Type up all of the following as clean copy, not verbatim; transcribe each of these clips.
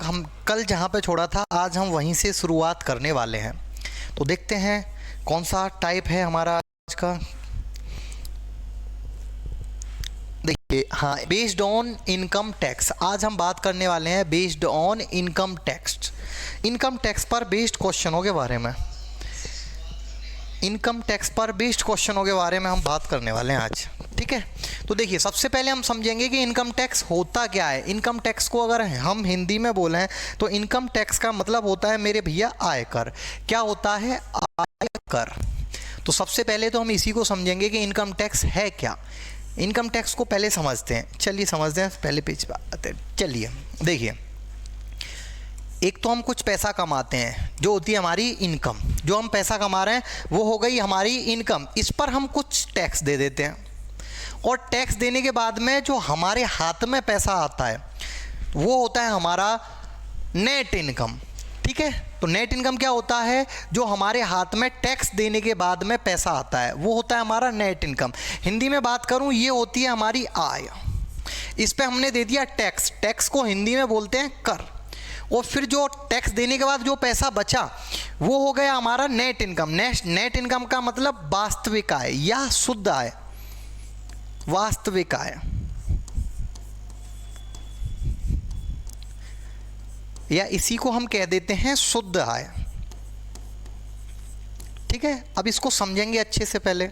हम कल जहाँ पे छोड़ा था आज हम वहीं से शुरुआत करने वाले हैं। तो देखते हैं कौन सा टाइप है हमारा आज का। देखिए, हाँ, बेस्ड ऑन इनकम टैक्स आज हम बात करने वाले हैं। Based on income tax, income tax पर बेस्ड क्वेश्चनों के बारे में, इनकम टैक्स पर बेस्ड क्वेश्चनों के बारे में हम बात करने वाले हैं आज। ठीक है, तो देखिए सबसे पहले हम समझेंगे कि इनकम टैक्स होता क्या है। इनकम टैक्स को अगर हम हिंदी में बोलें तो इनकम टैक्स का मतलब होता है मेरे भैया आयकर। क्या होता है? आयकर। तो सबसे पहले तो हम इसी को समझेंगे कि इनकम टैक्स है क्या। इनकम टैक्स को पहले समझते हैं। चलिए समझते हैं, पहले पेज पर आते हैं। चलिए देखिए, एक तो हम कुछ पैसा कमाते हैं जो होती है हमारी इनकम। जो हम पैसा कमा रहे हैं वो हो गई हमारी इनकम। इस पर हम कुछ टैक्स दे देते हैं और टैक्स देने के बाद में जो हमारे हाथ में पैसा आता है वो होता है हमारा नेट इनकम। ठीक है, तो नेट इनकम क्या होता है? जो हमारे हाथ में टैक्स देने के बाद में पैसा आता है वो होता है हमारा नेट इनकम। हिंदी में बात करूं ये होती है हमारी आय। इस पे हमने दे दिया टैक्स। टैक्स को हिंदी में बोलते हैं कर। और फिर जो टैक्स देने के बाद जो पैसा बचा वो हो गया हमारा नेट इनकम। नेट इनकम का मतलब वास्तविक आय या शुद्ध आय। वास्तविक आय या इसी को हम कह देते हैं शुद्ध आय। ठीक है, अब इसको समझेंगे अच्छे से। पहले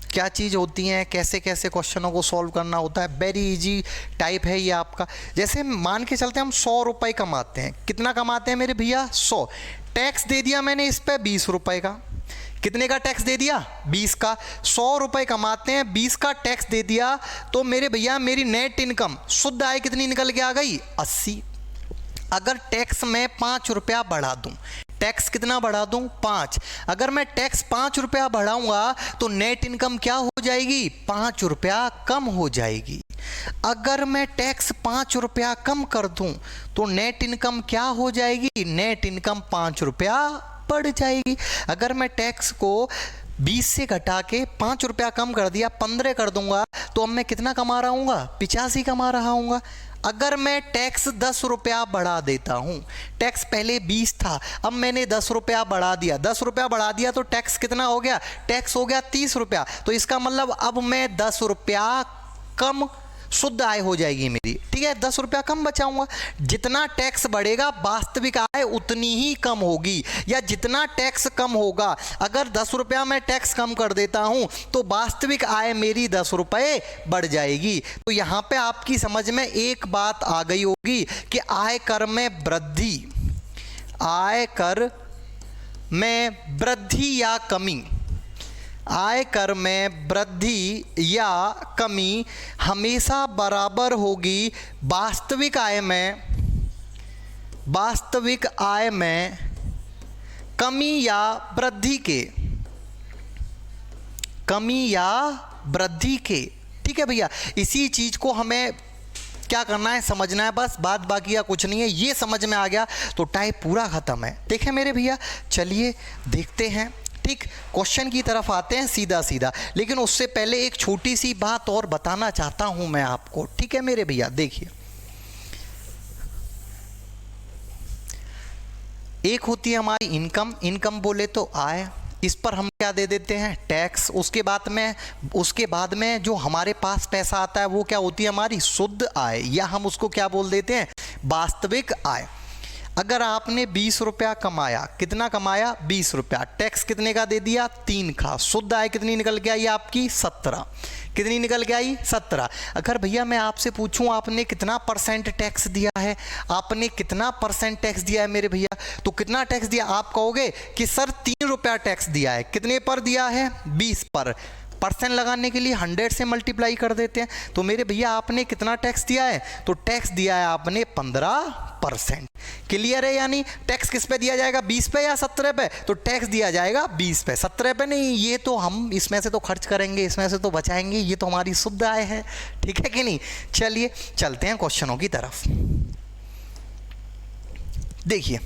क्या चीज़ होती है, कैसे कैसे क्वेश्चनों को सॉल्व करना होता है। वेरी इजी टाइप है ये आपका। जैसे मान के चलते हम 100 रुपये कमाते हैं। कितना कमाते हैं मेरे भैया? 100। टैक्स दे दिया मैंने इस पर 20 रुपये का। कितने का टैक्स दे दिया? 20 का। 100 रुपये कमाते हैं, 20 का टैक्स दे दिया, तो मेरे भैया मेरी नेट इनकम शुद्ध आय कितनी निकल के आ गई? 80। अगर टैक्स मैं 5 रुपया बढ़ा दूं, टैक्स कितना बढ़ा दूं? 5। अगर मैं टैक्स 5 रुपया बढ़ाऊंगा तो नेट इनकम क्या हो जाएगी? 5 रुपया कम हो जाएगी। अगर मैं टैक्स 5 रुपया कम कर दूं तो नेट इनकम क्या हो जाएगी? नेट इनकम 5 रुपया बढ़ जाएगी। अगर मैं टैक्स को 20 से घटा के 5 रुपया कम कर दिया, 15 कर दूंगा, तो अब मैं कितना कमा रहा हूँ? 85 कमा रहा हूँ। अगर मैं टैक्स 10 रुपया बढ़ा देता हूँ, टैक्स पहले 20 था, अब मैंने 10 रुपया बढ़ा दिया। 10 रुपया बढ़ा दिया तो टैक्स कितना हो गया? टैक्स हो गया 30 रुपया। तो इसका मतलब अब मैं 10 रुपया कम शुद्ध आय हो जाएगी मेरी। ठीक है, 10 रुपया कम बचाऊंगा। जितना टैक्स बढ़ेगा वास्तविक आय उतनी ही कम होगी, या जितना टैक्स कम होगा, अगर 10 रुपया मैं टैक्स कम कर देता हूं तो वास्तविक आय मेरी 10 रुपये बढ़ जाएगी। तो यहां पे आपकी समझ में एक बात आ गई होगी कि आयकर में वृद्धि, आयकर में वृद्धि या कमी, आयकर में वृद्धि या कमी हमेशा बराबर होगी वास्तविक आय में, वास्तविक आय में कमी या वृद्धि के, कमी या वृद्धि के। ठीक है भैया, इसी चीज को हमें क्या करना है, समझना है बस, बात बाकी या कुछ नहीं है। ये समझ में आ गया तो टाइप पूरा खत्म है। देखें मेरे भैया, चलिए देखते हैं। ठीक, क्वेश्चन की तरफ आते हैं सीधा सीधा, लेकिन उससे पहले एक छोटी सी बात और बताना चाहता हूं मैं आपको। ठीक है मेरे भैया, देखिए, एक होती है हमारी इनकम। इनकम बोले तो आय, इस पर हम क्या दे देते हैं? टैक्स। उसके बाद में जो हमारे पास पैसा आता है वो क्या होती है? हमारी शुद्ध आय, या हम उसको क्या बोल देते हैं? वास्तविक आय। अगर आपने 20 रुपया कमाया, कितना कमाया? 20 रुपया। टैक्स कितने का दे दिया? 3 का। शुद्ध आय कितनी निकल के आई आपकी? 17। कितनी निकल के आई? 17। अगर भैया मैं आपसे पूछूं आपने कितना परसेंट टैक्स दिया है, आपने कितना परसेंट टैक्स दिया है मेरे भैया, तो कितना टैक्स दिया? आप कहोगे कि सर 3 रुपया टैक्स दिया है। कितने पर दिया है? 20 पर। परसेंट लगाने के लिए 100 से मल्टीप्लाई कर देते हैं। तो मेरे भैया आपने कितना टैक्स दिया है? तो टैक्स दिया है आपने 15%। क्लियर है? यानी टैक्स किस पे दिया जाएगा? 20 पे या 17 पे? तो टैक्स दिया जाएगा 20 पे, 17 पे नहीं। ये तो हम इसमें से तो खर्च करेंगे, इसमें से तो बचाएंगे, ये तो हमारी शुद्ध आय है। ठीक है कि नहीं? चलिए चलते हैं क्वेश्चनों की तरफ। देखिए,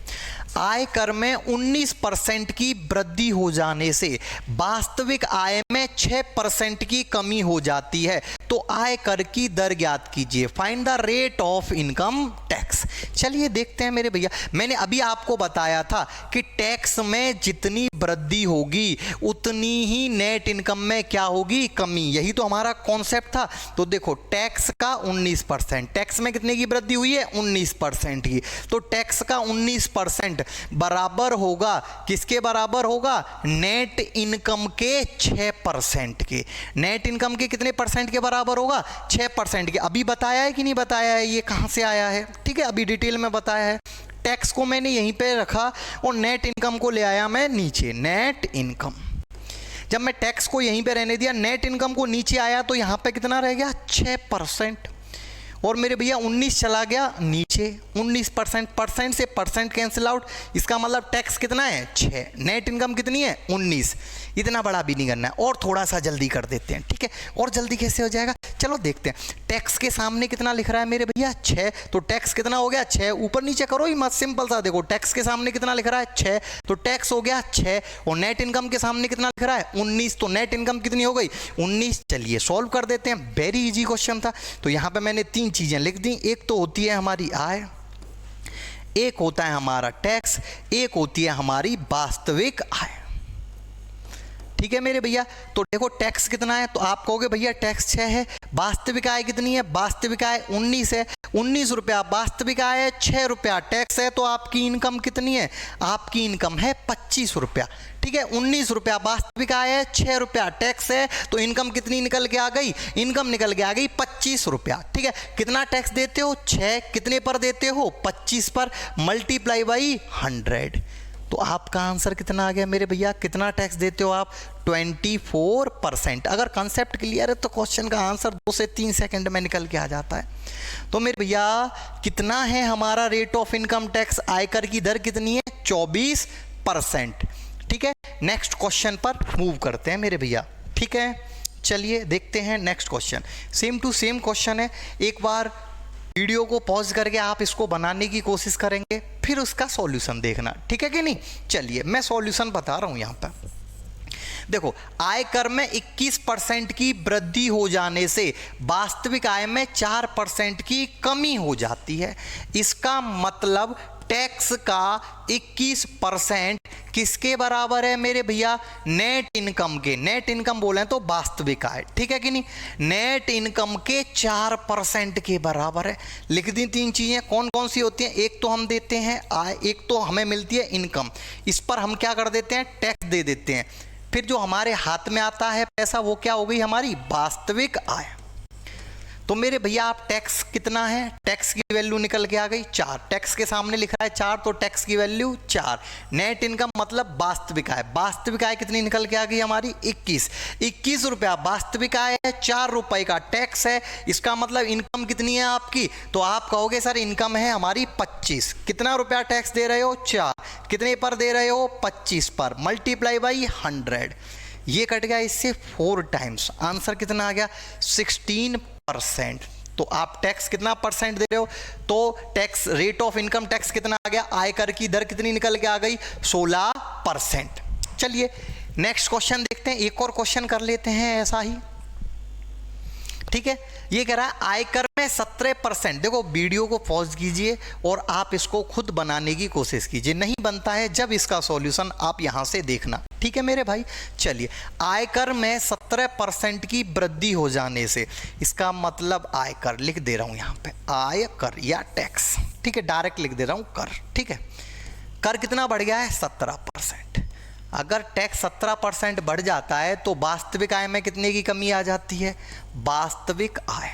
आयकर में 19% की वृद्धि हो जाने से वास्तविक आय में 6% की कमी हो जाती है। तो आयकर की दर ज्ञात कीजिए, find the rate of income tax. चलिए देखते हैं मेरे भैया, मैंने अभी आपको बताया था कि टैक्स में जितनी वृद्धि होगी उतनी ही नेट इनकम में क्या होगी, कमी। यही तो हमारा कॉन्सेप्ट था। तो देखो, टैक्स का 19%, टैक्स में कितने की वृद्धि हुई है, 19% की। तो टैक्स का 19% बराबर होगा, किसके बराबर होगा, नेट इनकम के 6% के। नेट इनकम के कितने परसेंट के बराबर होगा, 6% के। अभी बताया है कि नहीं बताया है, ये कहां से आया है, ठीक है, अभी डिटेल में बताया है। टैक्स को मैंने यहीं पे रखा और नेट इनकम को ले आया मैं नीचे। नेट इनकम, जब मैं टैक्स को यहीं पे रहने दिया, नेट इनकम को नीचे आया, तो यहां पे कितना रह गया, 6%। और मेरे भैया 19 चला गया नीचे, 19%, परसेंट से परसेंट कैंसिल आउट, इसका मतलब टैक्स कितना है, 6, नेट इनकम कितनी है, 19। इतना बड़ा भी नहीं करना है, और थोड़ा सा जल्दी कर देते हैं, ठीक है। और जल्दी कैसे हो जाएगा, चलो देखते हैं। टैक्स के सामने कितना लिख रहा है मेरे भैया, 6, तो टैक्स कितना हो गया, 6। ऊपर नीचे करो ही मत, सिंपल सा देखो, टैक्स के सामने कितना लिख रहा है, 6, तो टैक्स हो गया 6, और नेट इनकम के सामने कितना लिख रहा है, 19, तो नेट इनकम कितनी हो गई, 19। चलिए सॉल्व कर देते हैं, वेरी इजी क्वेश्चन था। तो यहाँ पे मैंने 3 चीजें लिख दी, एक तो होती है हमारी आय, एक होता है हमारा टैक्स, एक होती है हमारी वास्तविक आय, ठीक है मेरे भैया। तो देखो टैक्स कितना है, तो आप कहोगे भैया टैक्स 6 है, वास्तविक आय कितनी है, वास्तविक आय 19 है, 19 रुपया वास्तविक आय है, 6 रुपया टैक्स है, तो आपकी इनकम कितनी है, आपकी इनकम है 25 रुपया, ठीक है। 19 रुपया वास्तविक आय है, 6 रुपया टैक्स है, तो इनकम कितनी निकल के आ गई, इनकम निकल के आ गई 25 रुपया, ठीक है। कितना टैक्स देते हो, 6, कितने पर देते हो, 25 पर, मल्टीप्लाई बाई 100, तो आपका आंसर कितना आ गया मेरे भैया, कितना टैक्स देते हो आप, 24%। अगर कंसेप्ट क्लियर है तो क्वेश्चन का आंसर 2 से 3 सेकंड में निकल के आ जाता है। तो मेरे भैया कितना है हमारा रेट ऑफ इनकम टैक्स, आयकर की दर कितनी है, 24%, ठीक है। नेक्स्ट क्वेश्चन पर मूव करते हैं मेरे भैया, ठीक है। चलिए देखते हैं next question, same to same question है। एक बार वीडियो को पॉज करके आप इसको बनाने की कोशिश करेंगे, फिर उसका सॉल्यूशन देखना, ठीक है कि नहीं। चलिए मैं सॉल्यूशन बता रहा हूं यहां पर। देखो, आयकर में 21% की वृद्धि हो जाने से वास्तविक आय में 4% की कमी हो जाती है। इसका मतलब टैक्स का 21% किसके बराबर है मेरे भैया, नेट इनकम के। नेट इनकम बोले तो वास्तविक आय, ठीक है कि नहीं, नेट इनकम के 4% के बराबर है। लिख दी 3 चीजें, कौन कौन सी होती हैं, एक तो हम देते हैं आय, एक तो हमें मिलती है इनकम, इस पर हम क्या कर देते हैं, टैक्स दे देते हैं। फिर जो हमारे हाथ में आता है पैसा, वो क्या हो गई हमारी वास्तविक आय। तो मेरे भैया आप टैक्स कितना है, टैक्स की वैल्यू निकल के आ गई 4, टैक्स के सामने लिखा है 4, तो टैक्स की वैल्यू 4। नेट इनकम मतलब वास्तविक आय, वास्तविक आय कितनी निकल के आ गई हमारी 21 रुपया वास्तविक आय है, 4 रुपए का टैक्स है, इसका मतलब इनकम कितनी है आपकी। तो आप कहोगे सर इनकम है हमारी 25, कितना रुपया टैक्स दे रहे हो, 4, कितने पर दे रहे हो, 25 पर, मल्टीप्लाई बाई 100, ये कट गया इससे 4 टाइम्स, आंसर कितना आ गया 16%। तो आप टैक्स कितना परसेंट दे रहे हो, तो tax rate of income tax कितना आ गया, आयकर की दर कितनी निकल के आ गई 16%। चलिए नेक्स्ट क्वेश्चन देखते हैं, एक और क्वेश्चन कर लेते हैं ऐसा ही, ठीक है। ये कह रहा है आयकर में 17%, देखो वीडियो को पॉज कीजिए और आप इसको खुद बनाने की कोशिश कीजिए, नहीं बनता है जब इसका सॉल्यूशन आप यहां से देखना, ठीक है मेरे भाई। चलिए, आयकर में 17% की वृद्धि हो जाने से, इसका मतलब आयकर लिख दे रहा हूं यहां पे, आयकर या टैक्स, ठीक है, डायरेक्ट लिख दे रहा हूं कर, ठीक है। कर कितना बढ़ गया है 17%। अगर टैक्स 17% बढ़ जाता है तो वास्तविक आय में कितने की कमी आ जाती है, वास्तविक आय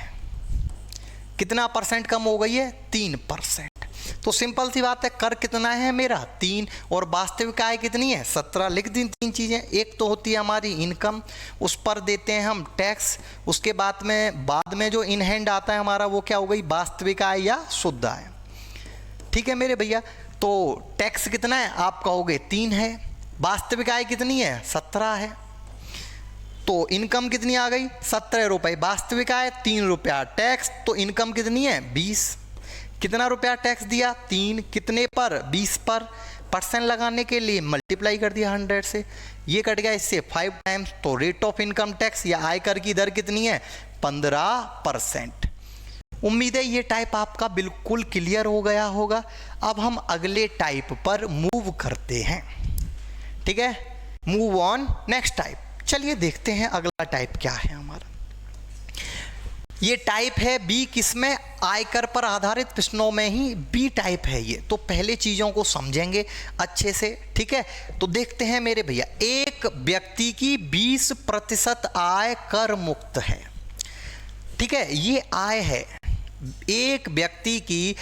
कितना परसेंट कम हो गई है, 3%। तो सिंपल सी बात है, कर कितना है मेरा 3 और वास्तविक आय कितनी है 17। लिख दी 3 चीजें, एक तो होती है हमारी इनकम, उस पर देते हैं हम टैक्स, उसके बाद में जो इन हैंड आता है हमारा वो क्या हो गई वास्तविक आय या शुद्ध आय, ठीक है मेरे भैया। तो टैक्स कितना है आप कहोगे 3 है, वास्तविक आय कितनी है 17 है, तो इनकम कितनी आ गई 17 रुपए, वास्तविक आय 3 रुपया, टैक्स तो इनकम कितनी है 20, कितना रुपया टैक्स दिया? 3। कितने पर? 20 पर। परसेंट लगाने के लिए मल्टीप्लाई कर दिया 100 से, ये कट गया इससे 5 टाइम्स। तो रेट ऑफ इनकम टैक्स या आयकर की दर कितनी है? 15%। उम्मीद है ये टाइप आपका बिल्कुल क्लियर हो गया होगा। अब हम अगले टाइप पर मूव करते हैं, ठीक है। Move on next type. चलिए देखते हैं अगला टाइप क्या है हमारा। ये टाइप है बी, किसमें? आयकर पर आधारित प्रश्नों में ही बी टाइप है ये। तो पहले चीज़ों को समझेंगे अच्छे से, ठीक है। तो देखते हैं मेरे भैया, एक व्यक्ति की 20% आय कर मुक्त है, ठीक है। ये आय है, एक व्यक्ति की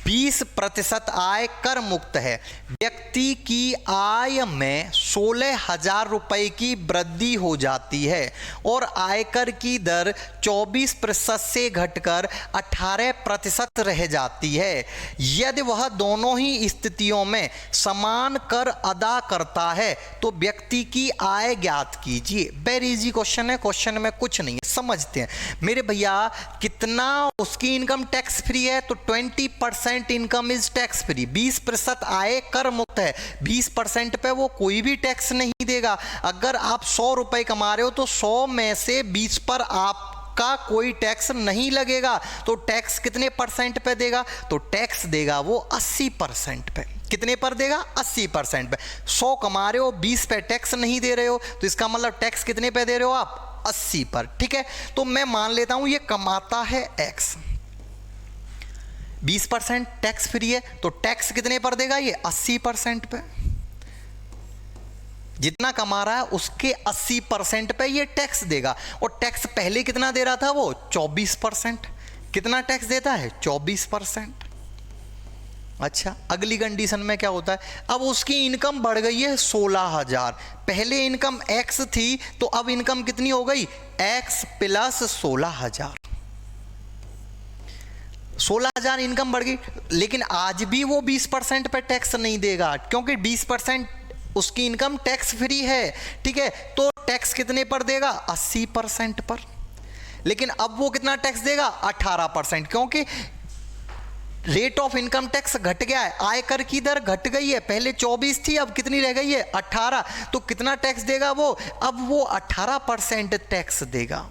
20% आय कर मुक्त है। व्यक्ति की आय में 16,000 रुपए की वृद्धि हो जाती है और आयकर की दर 24% से घटकर 18% रह जाती है। यदि वह दोनों ही स्थितियों में समान कर अदा करता है तो व्यक्ति की आय ज्ञात कीजिए। वेरी इजी क्वेश्चन है, क्वेश्चन में कुछ नहीं है, समझते हैं मेरे भैया। कितना उसकी इनकम टैक्स फ्री है? तो 20% इनकम इज टैक्स फ्री। 20% आय कर मुक्त है, 20% पे वो कोई भी टैक्स नहीं देगा। अगर आप 100 रुपए कमा रहे हो तो 100 में से 20 पर आपका कोई टैक्स नहीं लगेगा। तो टैक्स कितने परसेंट पे देगा? तो टैक्स देगा वो 80% पे। कितने पर देगा? 80% पे। 100 कमा रहे हो, 20 पे टैक्स नहीं दे रहे हो, तो इसका मतलब टैक्स कितने पे दे रहे हो आप? 80 पर, ठीक है। तो मैं मान लेता हूं ये कमाता है x, 20% टैक्स फ्री है, तो टैक्स कितने पर देगा ये? 80% पे। जितना कमा रहा है उसके 80% पे ये टैक्स देगा। और टैक्स पहले कितना दे रहा था वो? 24%। कितना टैक्स देता है? 24%। अच्छा, अगली कंडीशन में क्या होता है? अब उसकी इनकम बढ़ गई है 16,000। पहले इनकम x थी, तो अब इनकम कितनी हो गई? x plus 16,000। 16,000 इनकम बढ़ गई, लेकिन आज भी वो 20% पे टैक्स नहीं देगा, क्योंकि 20% उसकी इनकम टैक्स फ्री है, ठीक है। तो टैक्स कितने पर देगा? 80% पर। लेकिन अब वो कितना टैक्स देगा? 18%, क्योंकि रेट ऑफ इनकम टैक्स घट गया है, आयकर की दर घट गई है। पहले 24 थी, अब कितनी रह गई है? 18। तो कितना टैक्स देगा वो? अब वो 18% टैक्स देगा।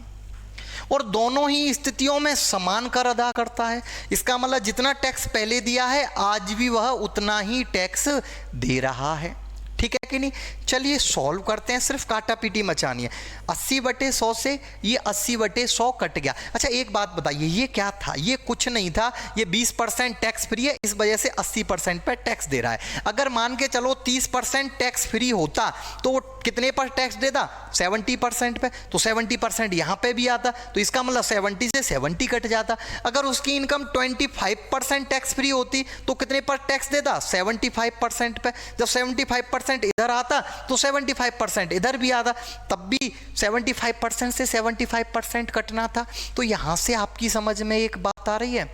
और दोनों ही स्थितियों में समान कर अदा करता है। इसका मतलब जितना टैक्स पहले दिया है आज भी वह उतना ही टैक्स दे रहा है, ठीक है कि नहीं। चलिए सॉल्व करते हैं, सिर्फ काटा पीटी मचानी है। 80/100 से ये 80/100 कट गया। अच्छा एक बात बताइए, ये क्या था? ये कुछ नहीं था, ये 20% टैक्स फ्री है, इस वजह से 80% पर टैक्स दे रहा है। अगर मान के चलो 30% टैक्स फ्री होता तो कितने पर टैक्स देता? 70% पे। तो 70% यहाँ पे भी आता, तो इसका मतलब 70 से 70 कट जाता। अगर उसकी इनकम 25% टैक्स फ्री होती तो कितने पर टैक्स देता? 75% पे। जब 75% इधर आता तो 75% इधर भी आता, तब भी 75% से 75% कटना था। तो यहां से आपकी समझ में एक बात आ रही है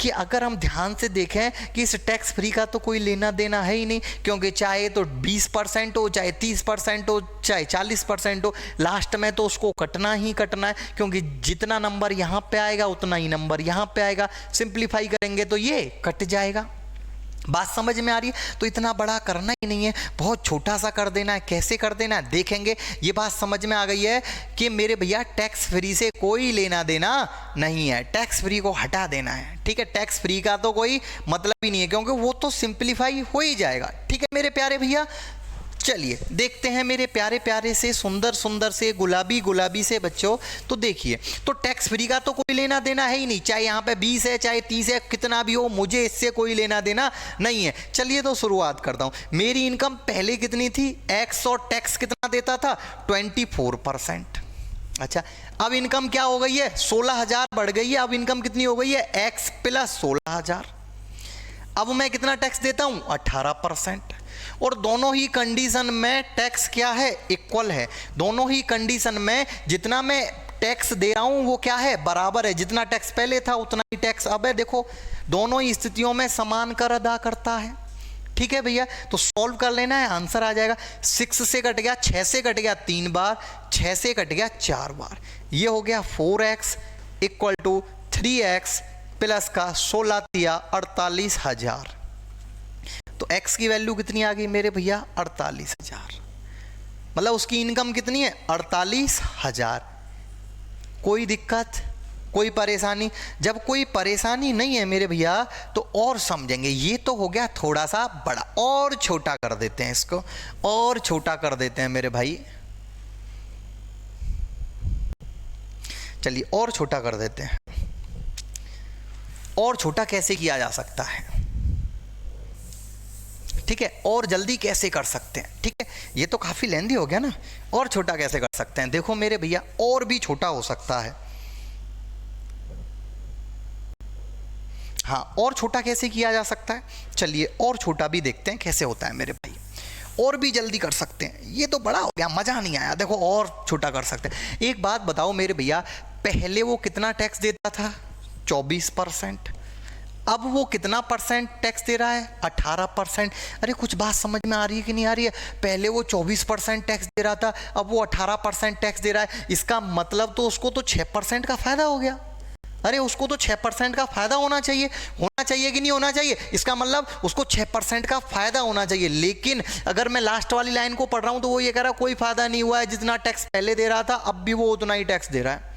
कि अगर हम ध्यान से देखें कि इस टैक्स फ्री का तो कोई लेना देना है ही नहीं, क्योंकि चाहे तो 20% हो, चाहे 30% हो, चाहे 40% हो, लास्ट में तो उसको कटना ही कटना है, क्योंकि जितना नंबर यहाँ पे आएगा उतना ही नंबर यहाँ पे आएगा। सिंप्लीफाई करेंगे तो ये कट जाएगा। बात समझ में आ रही है? तो इतना बड़ा करना ही नहीं है, बहुत छोटा सा कर देना है। कैसे कर देना है देखेंगे। ये बात समझ में आ गई है कि मेरे भैया टैक्स फ्री से कोई लेना देना नहीं है, टैक्स फ्री को हटा देना है, ठीक है। टैक्स फ्री का तो कोई मतलब ही नहीं है, क्योंकि वो तो सिंप्लीफाई हो ही जाएगा, ठीक है मेरे प्यारे भैया। चलिए देखते हैं मेरे प्यारे प्यारे से, सुंदर सुंदर से, गुलाबी गुलाबी से बच्चों। तो देखिए, तो टैक्स फ्री का तो कोई लेना देना है ही नहीं, चाहे यहाँ पे 20 है चाहे 30 है, कितना भी हो, मुझे इससे कोई लेना देना नहीं है। चलिए तो शुरुआत करता हूँ। मेरी इनकम पहले कितनी थी? एक्स, और टैक्स कितना देता था? 24%। अच्छा, अब इनकम क्या हो गई है? 16,000 बढ़ गई है। अब इनकम कितनी हो गई है? X plus 16,000। अब मैं कितना टैक्स देता हूं? 18%। और दोनों ही कंडीशन में टैक्स क्या है? इक्वल है। दोनों ही कंडीशन में जितना मैं टैक्स दे रहा हूं वो क्या है? बराबर है। जितना टैक्स पहले था उतना ही टैक्स अब है। देखो दोनों ही स्थितियों में समान कर अदा करता है, ठीक है भैया। तो सॉल्व कर लेना है, आंसर आ जाएगा। 6 से कट गया, 6 से कट गया 3 बार, 6 से कट गया 4 बार। ये हो गया 4x equal to 3x plus का 16 तिया 48,000, तो x की वैल्यू कितनी आ गई मेरे भैया 48,000। मतलब उसकी इनकम कितनी है 48,000। कोई दिक्कत, कोई परेशानी? जब कोई परेशानी नहीं है मेरे भैया तो और समझेंगे। ये तो हो गया थोड़ा सा बड़ा, और छोटा कर देते हैं इसको, और छोटा कर देते हैं मेरे भाई। चलिए और छोटा कर देते हैं। और छोटा कैसे किया जा सकता है, ठीक है, और जल्दी कैसे कर सकते हैं, ठीक है, ये तो काफी लेंदी हो गया ना। और छोटा कैसे कर सकते हैं? देखो मेरे भैया और भी छोटा हो सकता है। हाँ, और छोटा कैसे किया जा सकता है? चलिए और छोटा भी देखते हैं कैसे होता है मेरे भाई, और भी जल्दी कर सकते हैं। ये तो बड़ा हो गया, मजा नहीं आया। देखो और छोटा कर सकते हैं। एक बात बताओ मेरे भैया, पहले वो कितना टैक्स देता था? 24%। अब वो कितना परसेंट टैक्स दे रहा है? 18%। अरे कुछ बात समझ में आ रही है कि नहीं आ रही है? पहले वो 24% टैक्स दे रहा था, अब वो 18% टैक्स दे रहा है। इसका मतलब तो उसको तो 6% का फायदा हो गया। अरे उसको तो 6% का फायदा होना चाहिए कि नहीं होना चाहिए? इसका मतलब उसको 6% का फायदा होना चाहिए। लेकिन अगर मैं लास्ट वाली लाइन को पढ़ रहा हूं तो वो ये कह रहा कोई फायदा नहीं हुआ है, जितना टैक्स पहले दे रहा था अब भी वो उतना ही टैक्स दे रहा है।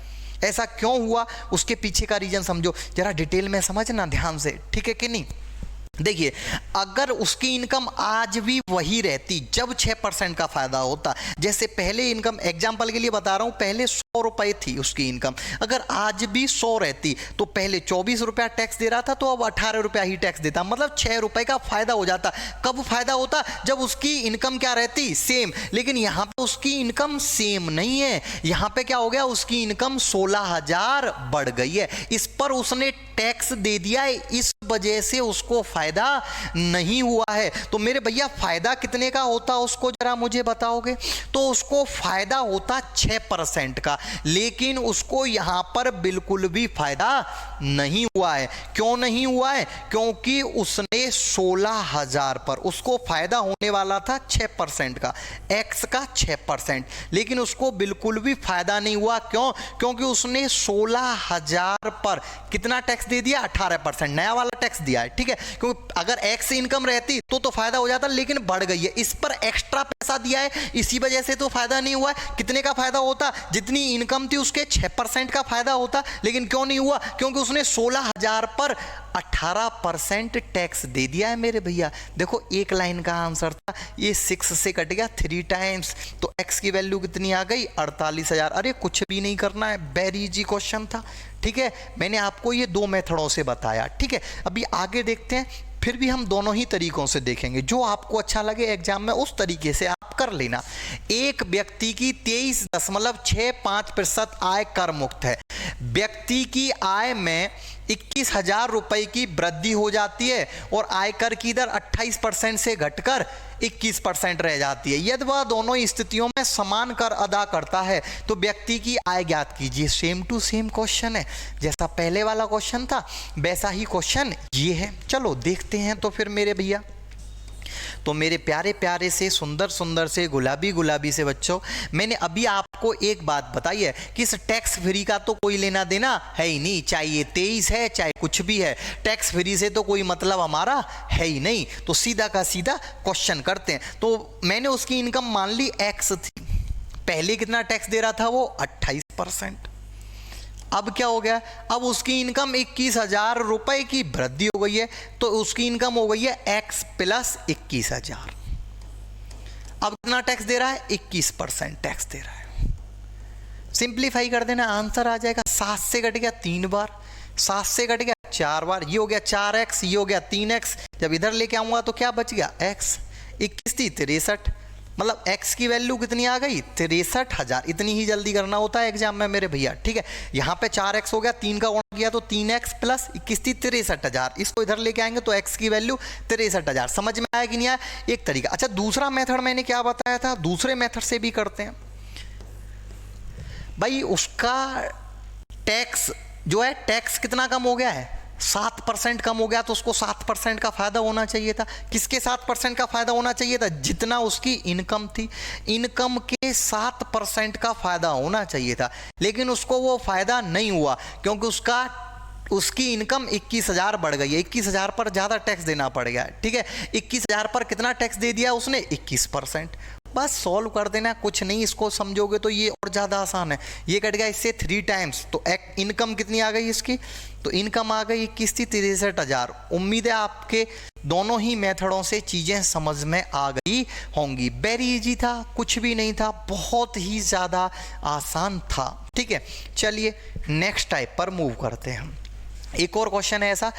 ऐसा क्यों हुआ? उसके पीछे का रीजन समझो जरा, डिटेल में समझना ध्यान से, ठीक है कि नहीं? देखिए, अगर उसकी इनकम आज भी वही रहती जब 6% का फायदा होता, जैसे पहले इनकम, एग्जांपल के लिए बता रहा हूं, पहले 100 रुपए थी उसकी इनकम, अगर आज भी 100 रहती तो पहले 24 रुपया टैक्स दे रहा था तो अब 18 रुपया ही टैक्स देता, मतलब 6 रुपए का फायदा हो जाता। कब फायदा होता? जब उसकी इनकम क्या रहती? सेम। लेकिन यहां पर उसकी इनकम सेम नहीं है, यहां पे क्या हो गया, उसकी इनकम 16,000 बढ़ गई है। इस पर उसने टैक्स दे दिया है, इस वजह से उसको फायदा नहीं हुआ है। तो मेरे भैया फायदा कितने का होता उसको जरा मुझे बताओगे? तो उसको फायदा होता 6% का, लेकिन उसको यहां पर बिल्कुल भी फायदा नहीं हुआ है। क्यों नहीं हुआ है? क्योंकि उसने 16,000 पर, उसको फायदा होने वाला था 6% का, एक्स का 6%, लेकिन उसको बिल्कुल भी फायदा नहीं हुआ। क्यों? क्योंकि उसने 16,000 पर कितना टैक्स दे दिया? 18%, नया वाला टैक्स दिया है, ठीक है। क्योंकि अगर एक्स इनकम रहती तो फायदा हो जाता, लेकिन बढ़ गई है, इस पर एक्स्ट्रा पैसा दिया है, इसी वजह से तो फायदा नहीं हुआ है। कितने का फायदा होता? जितनी इनकम थी उसके 6% का फायदा होता, लेकिन क्यों नहीं हुआ? क्योंकि उसने 16,000 पर 18% टैक्स दे दिया है मेरे भैया। देखो एक लाइन का आंसर था, ये 6 से कट गया 3 टाइम्स, तो एक्स की वैल्यू कितनी आ गई? 48,000। अरे कुछ भी नहीं करना है, वेरी इजी क्वेश्चन था, ठीक है। मैंने आपको ये 2 मेथडों से बताया, ठीक है। अभी आगे देखते हैं, फिर भी हम दोनों ही तरीकों से देखेंगे, जो आपको अच्छा लगे एग्जाम में उस तरीके से आप कर लेना। एक व्यक्ति की 23.65% आय कर मुक्त है। व्यक्ति की आय में 21,000 रुपए की वृद्धि हो जाती है और आयकर की दर 28% से घटकर 21% रह जाती है। यदि वह दोनों स्थितियों में समान कर अदा करता है तो व्यक्ति की आय ज्ञात कीजिए। सेम टू सेम क्वेश्चन है, जैसा पहले वाला क्वेश्चन था वैसा ही क्वेश्चन ये है। चलो देखते हैं तो फिर मेरे भैया। तो मेरे प्यारे प्यारे से, सुंदर सुंदर से, गुलाबी गुलाबी से बच्चों, मैंने अभी आपको एक बात बताई है कि इस टैक्स फ्री का तो कोई लेना देना है ही नहीं, चाहे ये 23 है चाहे कुछ भी है, टैक्स फ्री से तो कोई मतलब हमारा है ही नहीं। तो सीधा का सीधा क्वेश्चन करते हैं। तो मैंने उसकी इनकम मान ली एक्स थी, पहले कितना टैक्स दे रहा था वो? 28%। अब क्या हो गया? अब उसकी इनकम 21,000 रुपए की वृद्धि हो गई है, तो उसकी इनकम हो गई है x प्लस 21,000। अब कितना टैक्स दे रहा है? 21% टैक्स दे रहा है। सिंप्लीफाई कर देना, आंसर आ जाएगा। 7 से कट गया 3 बार, 7 से कट गया 4 बार, ये हो गया 4x, ये हो गया 3x। जब इधर लेके आऊंगा तो क्या बच गया? x। 21 थी 63, मतलब x की वैल्यू कितनी आ गई? 63,000। इतनी ही जल्दी करना होता है एग्जाम में मेरे भैया, ठीक है। यहाँ पे 4x हो गया, 3 का गुणा किया तो 3x प्लस 21 थी 63,000। इसको इधर लेके आएंगे तो x की वैल्यू 63,000। समझ में आया कि नहीं आया? एक तरीका। अच्छा दूसरा मेथड मैंने क्या बताया था? दूसरे मेथड से भी करते हैं भाई। उसका टैक्स जो है, टैक्स कितना कम हो गया है? 7% कम हो गया, तो उसको 7% का फायदा होना चाहिए था। किसके 7% का फायदा होना चाहिए था? जितना उसकी इनकम थी, इनकम के 7% का फायदा होना चाहिए था, लेकिन उसको वो फायदा नहीं हुआ क्योंकि उसका उसकी इनकम 21,000 बढ़ गई है, 21,000 पर ज़्यादा टैक्स देना पड़ गया, ठीक है। 21,000 पर कितना टैक्स दे दिया उसने? 21%। बस सॉल्व कर देना, कुछ नहीं, इसको समझोगे तो ये और ज़्यादा आसान है। ये कट गया इससे 3 टाइम्स, तो इनकम कितनी आ गई इसकी? तो इनकम आ गई 21 थी 63,000। उम्मीद है आपके दोनों ही मेथडों से चीज़ें समझ में आ गई होंगी। वेरी इजी था, कुछ भी नहीं था, बहुत ही ज़्यादा आसान था, ठीक है। चलिए नेक्स्ट टाइप पर मूव करते हैं हम। एक और क्वेश्चन है ऐसा,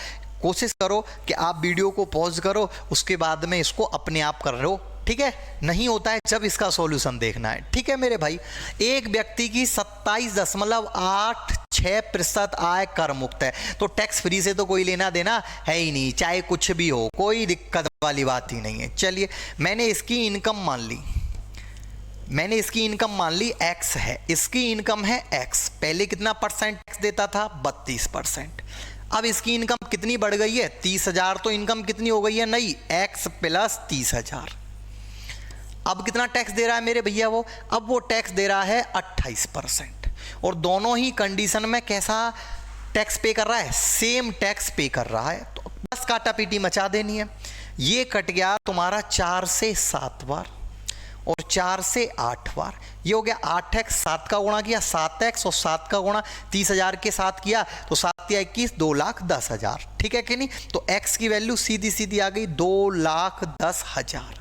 कोशिश करो कि आप वीडियो को पॉज करो, उसके बाद में इसको अपने आप कर रहे हो, ठीक है। नहीं होता है जब इसका सॉल्यूशन देखना है, ठीक है मेरे भाई। एक व्यक्ति की 27.86% आय कर मुक्त है, तो टैक्स फ्री से तो कोई लेना देना है ही नहीं, चाहे कुछ भी हो, कोई दिक्कत वाली बात ही नहीं है। चलिए मैंने इसकी इनकम मान ली, x है, इसकी इनकम है x। पहले कितना परसेंट टैक्स देता था? 32%। अब इसकी इनकम कितनी बढ़ गई है? 30,000। तो इनकम कितनी हो गई है? नई x प्लस 30,000। अब कितना टैक्स दे रहा है मेरे भैया वो? अब वो टैक्स दे रहा है 28%। और दोनों ही कंडीशन में कैसा टैक्स पे कर रहा है? सेम टैक्स पे कर रहा है। तो बस काटा पीटी मचा देनी है। ये कट गया तुम्हारा 4 से 7 बार और 4 से 8 बार। ये हो गया 8x, 7 का गुणा किया 7x और 7 का गुणा 30,000 के साथ किया तो 7 या 21 2,10,000, ठीक है कि नहीं। तो x की वैल्यू सीधी सीधी आ गई 2,10,000।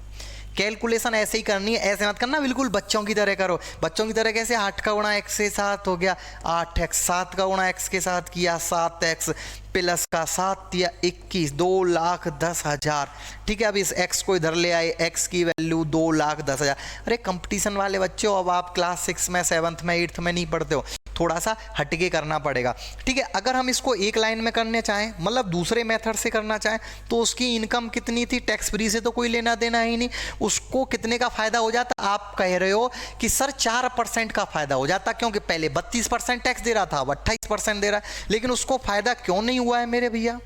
कैलकुलेशन ऐसे ही करनी है, ऐसे मत करना बिल्कुल बच्चों की तरह करो। बच्चों की तरह कैसे? 8 का गुणा x के साथ हो गया 8x, 7 का गुणा x के साथ किया 7x प्लस का 7 या 21 2,10,000, ठीक है। अब इस x को इधर ले आए, x की वैल्यू 2,10,000। अरे कंपटीशन वाले बच्चे हो, अब आप क्लास 6 में 7th में 8th में नहीं पढ़ते हो, थोड़ा सा हटके करना पड़ेगा, ठीक है। अगर हम इसको एक लाइन में करने चाहें, मतलब दूसरे मेथड से करना चाहें, तो उसकी इनकम कितनी थी? टैक्स फ्री से तो कोई लेना देना ही नहीं, उसको कितने का फायदा हो जाता? आप कह रहे हो कि सर 4% का फायदा हो जाता, क्योंकि पहले 32% टैक्स दे रहा था, अब 28% दे रहा है। लेकिन उसको फायदा क्यों नहीं हुआ है मेरे भैया?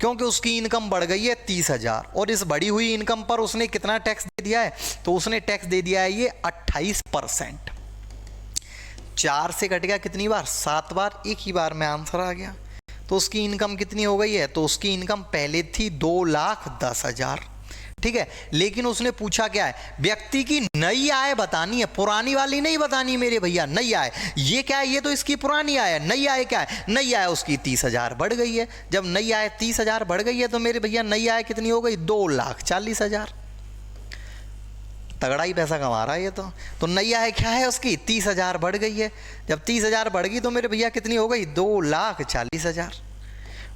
क्योंकि उसकी इनकम बढ़ गई है 30,000 और इस बढ़ी हुई इनकम पर उसने कितना टैक्स दे दिया है? तो उसने टैक्स दे दिया है ये 28%। 4 से कट गया कितनी बार? 7 बार, एक ही बार में आंसर आ गया। तो उसकी इनकम कितनी हो गई है? तो उसकी इनकम पहले थी 2,10,000, ठीक है। लेकिन उसने पूछा क्या है? व्यक्ति की नई आय बतानी है, पुरानी वाली नहीं बतानी मेरे भैया। नई आय ये क्या है? ये तो इसकी पुरानी आय है। नई आय क्या है? नई आय उसकी 30,000 बढ़ गई है। जब नई आय 30,000 बढ़ गई है तो मेरे भैया नई आय कितनी हो गई? 2,40,000। तगड़ा ही पैसा कमा रहा है ये तो नई आय क्या है उसकी? 30,000 बढ़ गई है। जब 30,000 बढ़ गई तो मेरे भैया कितनी हो गई? 2,40,000।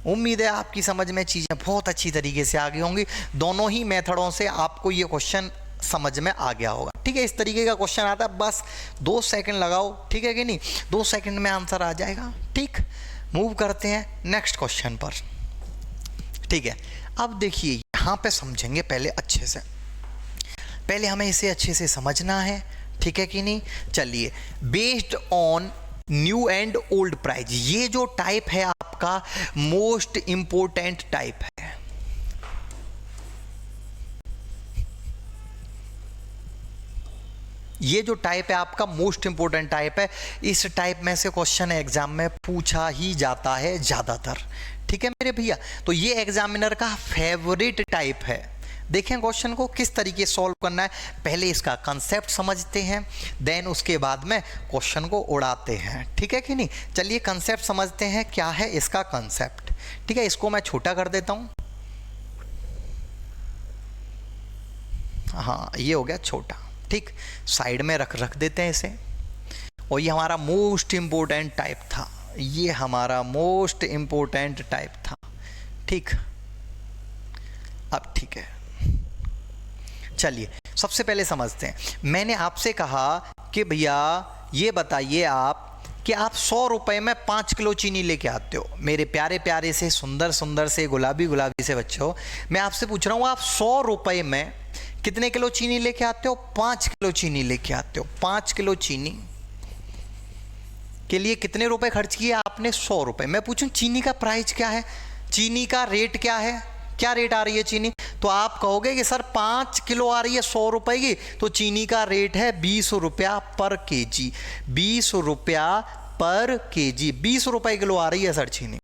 उम्मीद है आपकी समझ में चीज़ें बहुत अच्छी तरीके से आ गई होंगी। दोनों ही मेथडों से आपको ये क्वेश्चन समझ में आ गया होगा, ठीक है। इस तरीके का क्वेश्चन आता है, बस 2 सेकंड लगाओ, ठीक है कि नहीं? 2 सेकंड में आंसर आ जाएगा, ठीक। मूव करते हैं नेक्स्ट क्वेश्चन पर, ठीक है। अब देखिए यहाँ पे समझेंगे पहले अच्छे से, पहले हमें इसे अच्छे से समझना है, ठीक है कि नहीं। चलिए, based on new and old price, ये जो टाइप है आपका मोस्ट इंपोर्टेंट टाइप है। ये जो टाइप है आपका मोस्ट इंपोर्टेंट टाइप है। इस टाइप में से क्वेश्चन एग्जाम में पूछा ही जाता है ज्यादातर, ठीक है मेरे भैया। तो ये एग्जामिनर का फेवरेट टाइप है। देखें क्वेश्चन को किस तरीके सॉल्व करना है। पहले इसका कंसेप्ट समझते हैं, देन उसके बाद में क्वेश्चन को उड़ाते हैं, ठीक है कि नहीं। चलिए कंसेप्ट समझते हैं, क्या है इसका कंसेप्ट, ठीक है। इसको मैं छोटा कर देता हूं, हाँ ये हो गया छोटा, ठीक। साइड में रख देते हैं इसे। और ये हमारा मोस्ट इंपोर्टेंट टाइप था, ये हमारा मोस्ट इंपोर्टेंट टाइप था, ठीक। अब ठीक है, चलिए सबसे पहले समझते हैं। मैंने आपसे कहा कि भैया ये बताइए आप कि आप 100 रुपए में 5 किलो चीनी लेके आते हो। मेरे प्यारे प्यारे से सुंदर सुंदर से गुलाबी गुलाबी से बच्चों, मैं आपसे पूछ रहा हूँ आप 100 रुपए में कितने किलो चीनी लेके आते हो? 5 किलो चीनी लेके आते हो। 5 किलो चीनी के लिए कितने रुपए खर्च किए आपने? 100 रुपए। मैं पूछूं चीनी का प्राइस क्या है, चीनी का रेट क्या है, क्या रेट आ रही है चीनी? तो आप कहोगे कि सर 5 किलो आ रही है 100 रुपए की, तो चीनी का रेट है 20 रुपया पर केजी। 20 रुपया पर केजी, 20 रुपए किलो आ रही है सर चीनी।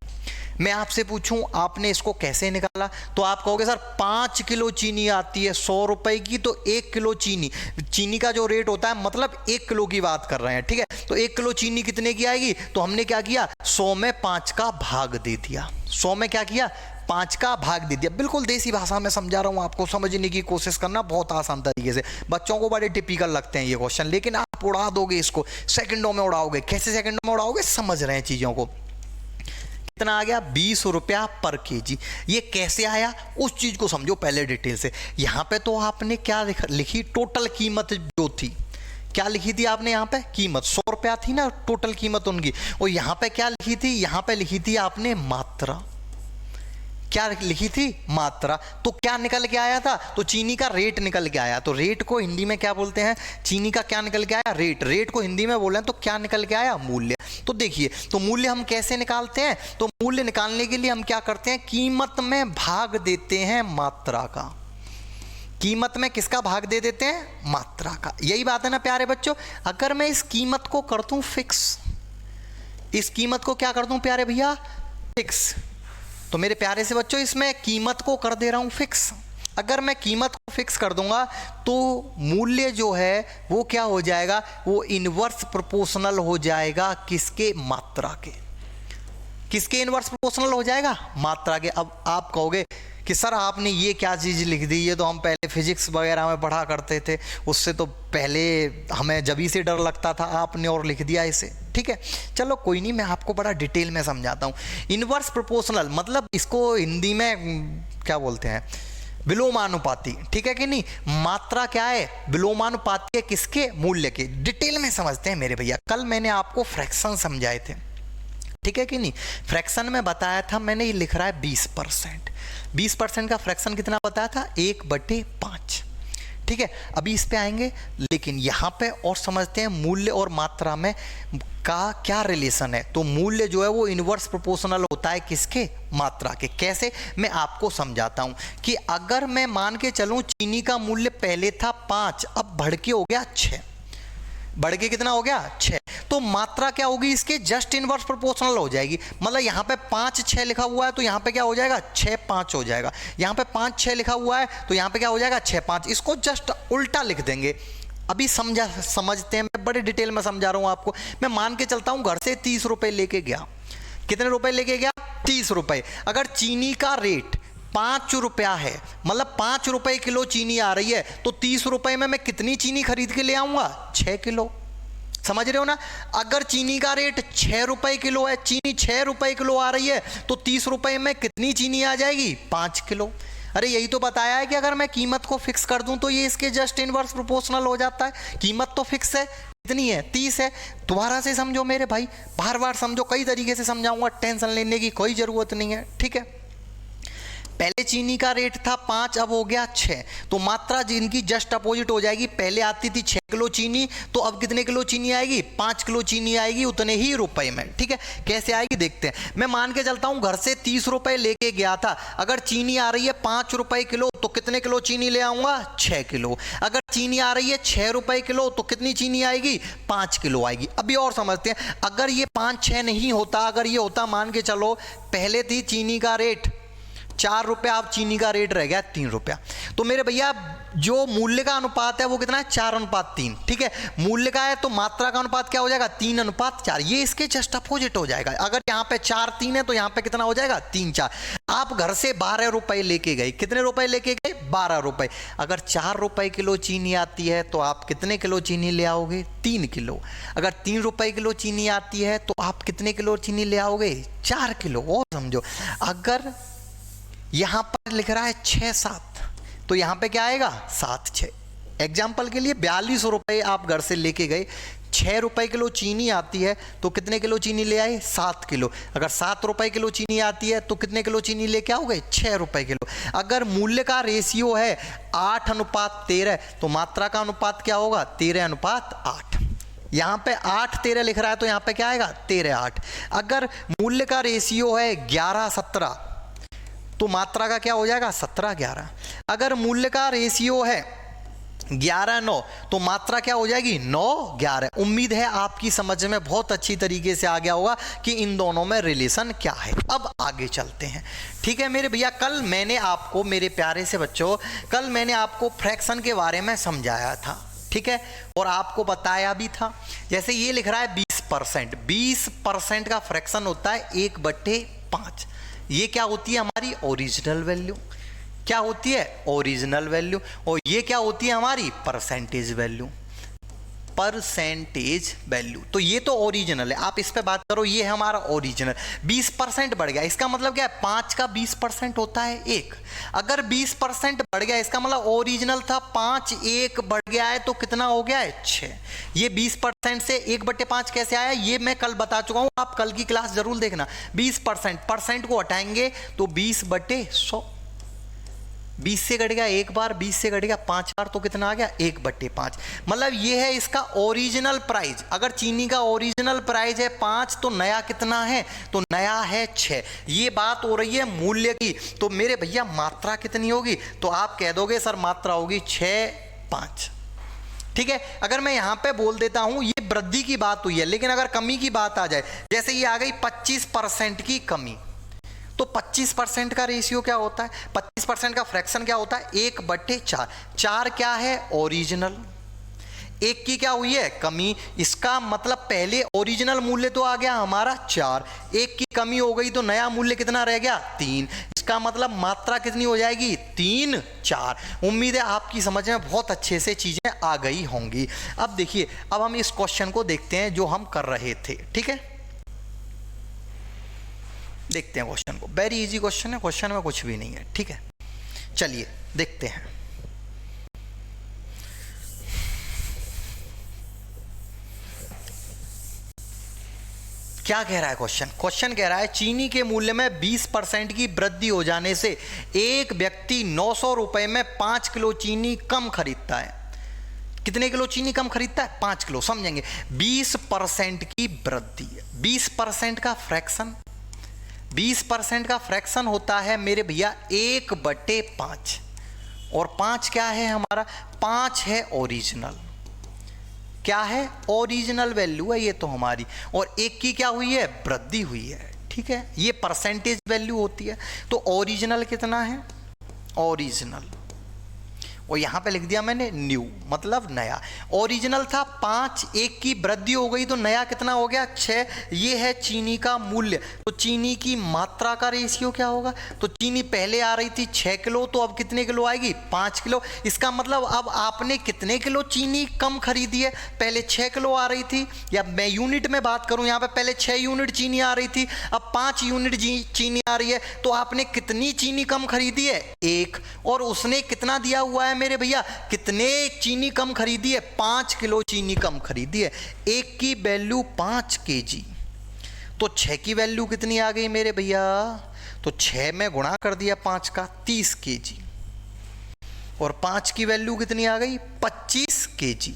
मैं आपसे पूछूं आपने इसको कैसे निकाला, तो आप कहोगे सर 5 किलो चीनी आती है 100 रुपए की, तो 1 किलो चीनी का जो रेट होता है मतलब 1 किलो की बात कर रहे हैं, ठीक है। तो 1 किलो चीनी कितने की आएगी, तो हमने क्या किया 100 में 5 का भाग दे दिया, 100 में क्या किया 5 का भाग दे दिया। बिल्कुल देसी भाषा में समझा रहा हूँ आपको, समझने की कोशिश करना बहुत आसान तरीके से। बच्चों को बड़े टिपिकल लगते हैं ये क्वेश्चन, लेकिन आप उड़ा दोगे इसको, सेकंडों में उड़ाओगे। कैसे सेकंडों में उड़ाओगे, समझ रहे हैं चीज़ों को। कितना आ गया 20 रुपया पर केजी। ये कैसे आया उस चीज़ को समझो पहले डिटेल से। यहाँ पे तो आपने क्या लिखी, टोटल कीमत जो थी, क्या लिखी थी आपने यहाँ पे, कीमत 100 रुपया थी ना टोटल कीमत उनकी। और यहाँ पे क्या लिखी थी, यहाँ पे लिखी थी आपने मात्रा। क्या लिखी थी, मात्रा। तो क्या निकल के आया था, तो चीनी का रेट निकल के आया। तो रेट को हिंदी में क्या बोलते हैं, चीनी का क्या निकल के आया, रेट। रेट को हिंदी में बोले तो क्या निकल के आया, मूल्य। तो देखिए, तो मूल्य हम कैसे निकालते हैं, तो मूल्य निकालने के लिए हम क्या करते हैं, कीमत में भाग देते हैं मात्रा का। कीमत में किसका भाग दे देते हैं, मात्रा का। यही बात है ना प्यारे बच्चों। अगर मैं इस कीमत को कर दूं फिक्स, इस कीमत को क्या कर दूं प्यारे भैया, फिक्स, तो मेरे प्यारे से बच्चों इसमें कीमत को कर दे रहा हूं फिक्स। अगर मैं कीमत को फिक्स कर दूंगा तो मूल्य जो है वो क्या हो जाएगा, वो इनवर्स प्रोपोर्शनल हो जाएगा किसके, मात्रा के। किसके इनवर्स प्रोपोर्शनल हो जाएगा, मात्रा के। अब आप कहोगे कि सर आपने ये क्या चीज़ लिख दी, ये तो हम पहले फिजिक्स वगैरह में पढ़ा करते थे, उससे तो पहले हमें जभी से डर लगता था, आपने और लिख दिया इसे। ठीक है, चलो कोई नहीं, मैं आपको बड़ा डिटेल में समझाता हूँ। इनवर्स प्रोपोर्शनल मतलब इसको हिंदी में क्या बोलते हैं, विलोमानुपाती। ठीक है कि नहीं, मात्रा क्या है, विलोमानुपाती है किसके, मूल्य के। डिटेल में समझते हैं मेरे भैया। कल मैंने आपको फ्रैक्शन समझाए थे, ठीक है कि नहीं। फ्रैक्शन में बताया था मैंने, ये लिख रहा है 20%। 20% का फ्रैक्शन कितना बताया था, 1/5। ठीक है, अभी इस पे आएंगे, लेकिन यहाँ पे और समझते हैं मूल्य और मात्रा में का क्या रिलेशन है। तो मूल्य जो है वो इनवर्स प्रोपोर्शनल होता है किसके, मात्रा के। कैसे, मैं आपको समझाता हूँ कि अगर मैं मान के चलूँ चीनी का मूल्य पहले था 5, अब बढ़ के हो गया 6, बढ़ के कितना हो गया 6, तो मात्रा क्या होगी इसके, जस्ट इनवर्स प्रोपोर्शनल हो जाएगी। मतलब यहाँ पे 5 6 लिखा हुआ है तो यहाँ पे क्या हो जाएगा 6 5 हो जाएगा। यहाँ पे 5 6 लिखा हुआ है तो यहाँ पे क्या हो जाएगा 6 5। इसको जस्ट उल्टा लिख देंगे। अभी समझते हैं, मैं बड़े डिटेल में समझा रहा हूँ आपको। मैं मान के चलता हूँ घर से 30 रुपये लेके गया। कितने रुपए लेके गया, 30 रुपये। अगर चीनी का रेट 5 रुपया है, मतलब 5 रुपये किलो चीनी आ रही है, तो 30 रुपये में मैं कितनी चीनी खरीद के ले आऊँगा, 6 किलो। समझ रहे हो ना। अगर चीनी का रेट 6 रुपये किलो है, चीनी 6 रुपये किलो आ रही है, तो 30 रुपये में कितनी चीनी आ जाएगी, 5 किलो। अरे यही तो बताया है कि अगर मैं कीमत को फिक्स कर दूं तो ये इसके जस्ट इनवर्स प्रोपोर्शनल हो जाता है। कीमत तो फिक्स है, कितनी है, 30 है। दोबारा से समझो मेरे भाई, बार बार समझो, कई तरीके से समझाऊंगा, टेंशन लेने की कोई ज़रूरत नहीं है। ठीक है, पहले चीनी का रेट था 5, अब हो गया 6, तो मात्रा जिनकी जस्ट अपोजिट हो जाएगी। पहले आती थी 6 किलो चीनी, तो अब कितने किलो चीनी आएगी, 5 किलो चीनी आएगी, उतने ही रुपए में। ठीक है, कैसे आएगी देखते हैं। मैं मान के चलता हूँ घर से 30 रुपये लेके गया था। अगर चीनी आ रही है 5 रुपये किलो, तो कितने किलो चीनी ले आऊँगा, 6 किलो। अगर चीनी आ रही है 6 रुपये किलो, तो कितनी चीनी आएगी, 5 किलो आएगी। अभी और समझते हैं, अगर ये 5 6 नहीं होता, अगर ये होता, मान के चलो पहले थी चीनी का रेट 4 रुपया, अब चीनी का रेट रह गया 3 रुपया, तो मेरे भैया जो मूल्य का अनुपात है वो कितना है, 4:3। ठीक है, मूल्य का है तो मात्रा का अनुपात क्या हो जाएगा, 3:4। ये इसके जस्ट अपोजिट हो जाएगा। अगर यहाँ पे 4 3 है तो यहाँ पे कितना हो जाएगा, 3 4। आप घर से 12 रुपये लेके गए, कितने रुपए लेके गए, 12 रुपये। अगर 4 रुपये किलो चीनी आती है तो आप कितने किलो चीनी ले आओगे, 3 किलो। अगर 3 रुपये किलो चीनी आती है तो आप कितने किलो चीनी ले आओगे, 4 किलो। और समझो, अगर यहां पर लिख रहा है 6 7, तो यहां पे क्या आएगा, 7 6। एग्जाम्पल के लिए 42 रुपये आप घर से लेके गए, 6 रुपये किलो चीनी आती है तो कितने किलो चीनी ले आए, 7 किलो। अगर 7 रुपये किलो चीनी आती है तो कितने किलो चीनी लेके आओगे, 6 रुपये किलो। अगर मूल्य का रेशियो है 8:13, तो मात्रा का अनुपात क्या होगा, 13:8। यहाँ पे 8 13 लिख रहा है तो यहाँ पे क्या आएगा, 13 8। अगर मूल्य का रेशियो है 11 17, तो मात्रा का क्या हो जाएगा, 17 11। अगर मूल्य का रेशियो है 11 9, तो मात्रा क्या हो जाएगी 9 11। उम्मीद है आपकी समझ में बहुत अच्छी तरीके से आ गया होगा कि इन दोनों में रिलेशन क्या है। अब आगे चलते हैं, ठीक है मेरे भैया। कल मैंने आपको, मेरे प्यारे से बच्चों, कल मैंने आपको फ्रैक्शन के बारे में समझाया था, ठीक है, और आपको बताया भी था। जैसे ये लिख रहा है 20%, 20% का फ्रैक्शन होता है 1/5। ये क्या होती है हमारी ओरिजिनल वैल्यू, क्या होती है ओरिजिनल वैल्यू, और ये क्या होती है हमारी परसेंटेज वैल्यू, परसेंटेज वैल्यू। तो ये तो ओरिजिनल है, आप इस पे बात करो, ये है हमारा ओरिजिनल। 20% बढ़ गया, इसका मतलब क्या है 5 का 20% होता है 1। अगर 20% बढ़ गया, इसका मतलब ओरिजिनल था 5, 1 बढ़ गया है तो कितना हो गया है 6। ये 20% से 1/5 कैसे आया, ये मैं कल बता चुका हूं, आप कल की क्लास जरूर देखना। 20% परसेंट को हटाएंगे तो 20/100, 20 से घट गया एक बार, 20 से घट गया 5 बार, तो कितना आ गया 1/5। मतलब ये है इसका ओरिजिनल प्राइस। अगर चीनी का ओरिजिनल प्राइस है 5 तो नया कितना है, तो नया है 6। ये बात हो रही है मूल्य की। तो मेरे भैया मात्रा कितनी होगी, तो आप कह दोगे सर मात्रा होगी 6 5, ठीक है। अगर मैं यहां पे बोल देता हूं ये वृद्धि की बात हुई है, लेकिन अगर कमी की बात आ जाए, जैसे ये आ गई 25% की कमी, तो 25% का रेशियो क्या होता है, 25% का फ्रैक्शन क्या होता है 1/4। 4 क्या है ओरिजिनल, 1 की क्या हुई है कमी। इसका मतलब पहले ओरिजिनल मूल्य तो आ गया हमारा 4, 1 की कमी हो गई तो नया मूल्य कितना रह गया 3। इसका मतलब मात्रा कितनी हो जाएगी 3 4। उम्मीद है आपकी समझ में बहुत अच्छे से चीजें आ गई होंगी। अब देखिए, अब हम इस क्वेश्चन को देखते हैं जो हम कर रहे थे, ठीक है। देखते हैं क्वेश्चन को, वेरी इजी क्वेश्चन है, क्वेश्चन में कुछ भी नहीं है, ठीक है। चलिए देखते हैं। क्या कह रहा है क्वेश्चन, क्वेश्चन कह रहा है चीनी के मूल्य में 20% की वृद्धि हो जाने से एक व्यक्ति 900 रुपए में 5 किलो चीनी कम खरीदता है। कितने किलो चीनी कम खरीदता है 5 किलो। समझेंगे 20% की वृद्धि, 20% का फ्रैक्शन, 20% का फ्रैक्शन होता है मेरे भैया 1/5, और 5 क्या है हमारा, 5 है ओरिजिनल, क्या है ओरिजिनल वैल्यू है ये तो हमारी, और 1 की क्या हुई है वृद्धि हुई है, ठीक है। ये परसेंटेज वैल्यू होती है। तो ओरिजिनल कितना है ओरिजिनल, और यहां पे लिख दिया मैंने न्यू, मतलब नया। ओरिजिनल था 5, 1 की वृद्धि हो गई तो नया कितना हो गया 6। ये है चीनी का मूल्य। तो चीनी की मात्रा का रेशियो क्या होगा, तो चीनी पहले आ रही थी 6 किलो, तो अब कितने किलो आएगी 5 किलो। इसका मतलब अब आपने कितने किलो चीनी कम खरीदी है, पहले 6 किलो आ रही थी, या मैं यूनिट में बात करूं यहाँ पे पहले 6 यूनिट चीनी आ रही थी, अब 5 यूनिट चीनी आ रही है, तो आपने कितनी चीनी कम खरीदी है 1। और उसने कितना दिया हुआ है मेरे भैया, कितने चीनी कम खरीदी है 5 किलो चीनी कम खरीदी है। 1 की वैल्यू 5 kg, तो 6 की वैल्यू कितनी आ गई मेरे भैया, तो 6 में गुणा कर दिया 5 का 30 kg, और 5 की वैल्यू कितनी आ गई 25 kg।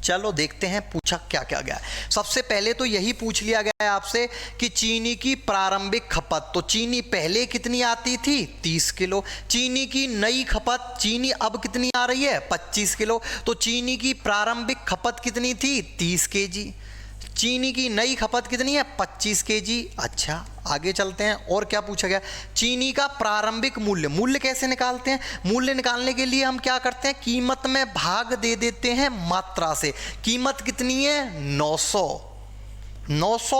चलो देखते हैं पूछा क्या क्या गया है। सबसे पहले तो यही पूछ लिया गया है आपसे कि चीनी की प्रारंभिक खपत, तो चीनी पहले कितनी आती थी 30 किलो, चीनी की नई खपत, चीनी अब कितनी आ रही है 25 किलो, तो चीनी की प्रारंभिक खपत कितनी थी 30 kg, चीनी की नई खपत कितनी है 25 kg। अच्छा आगे चलते हैं, और क्या पूछा गया, चीनी का प्रारंभिक मूल्य, मूल्य कैसे निकालते हैं, मूल्य निकालने के लिए हम क्या करते हैं कीमत में भाग दे देते हैं मात्रा से। कीमत कितनी है 900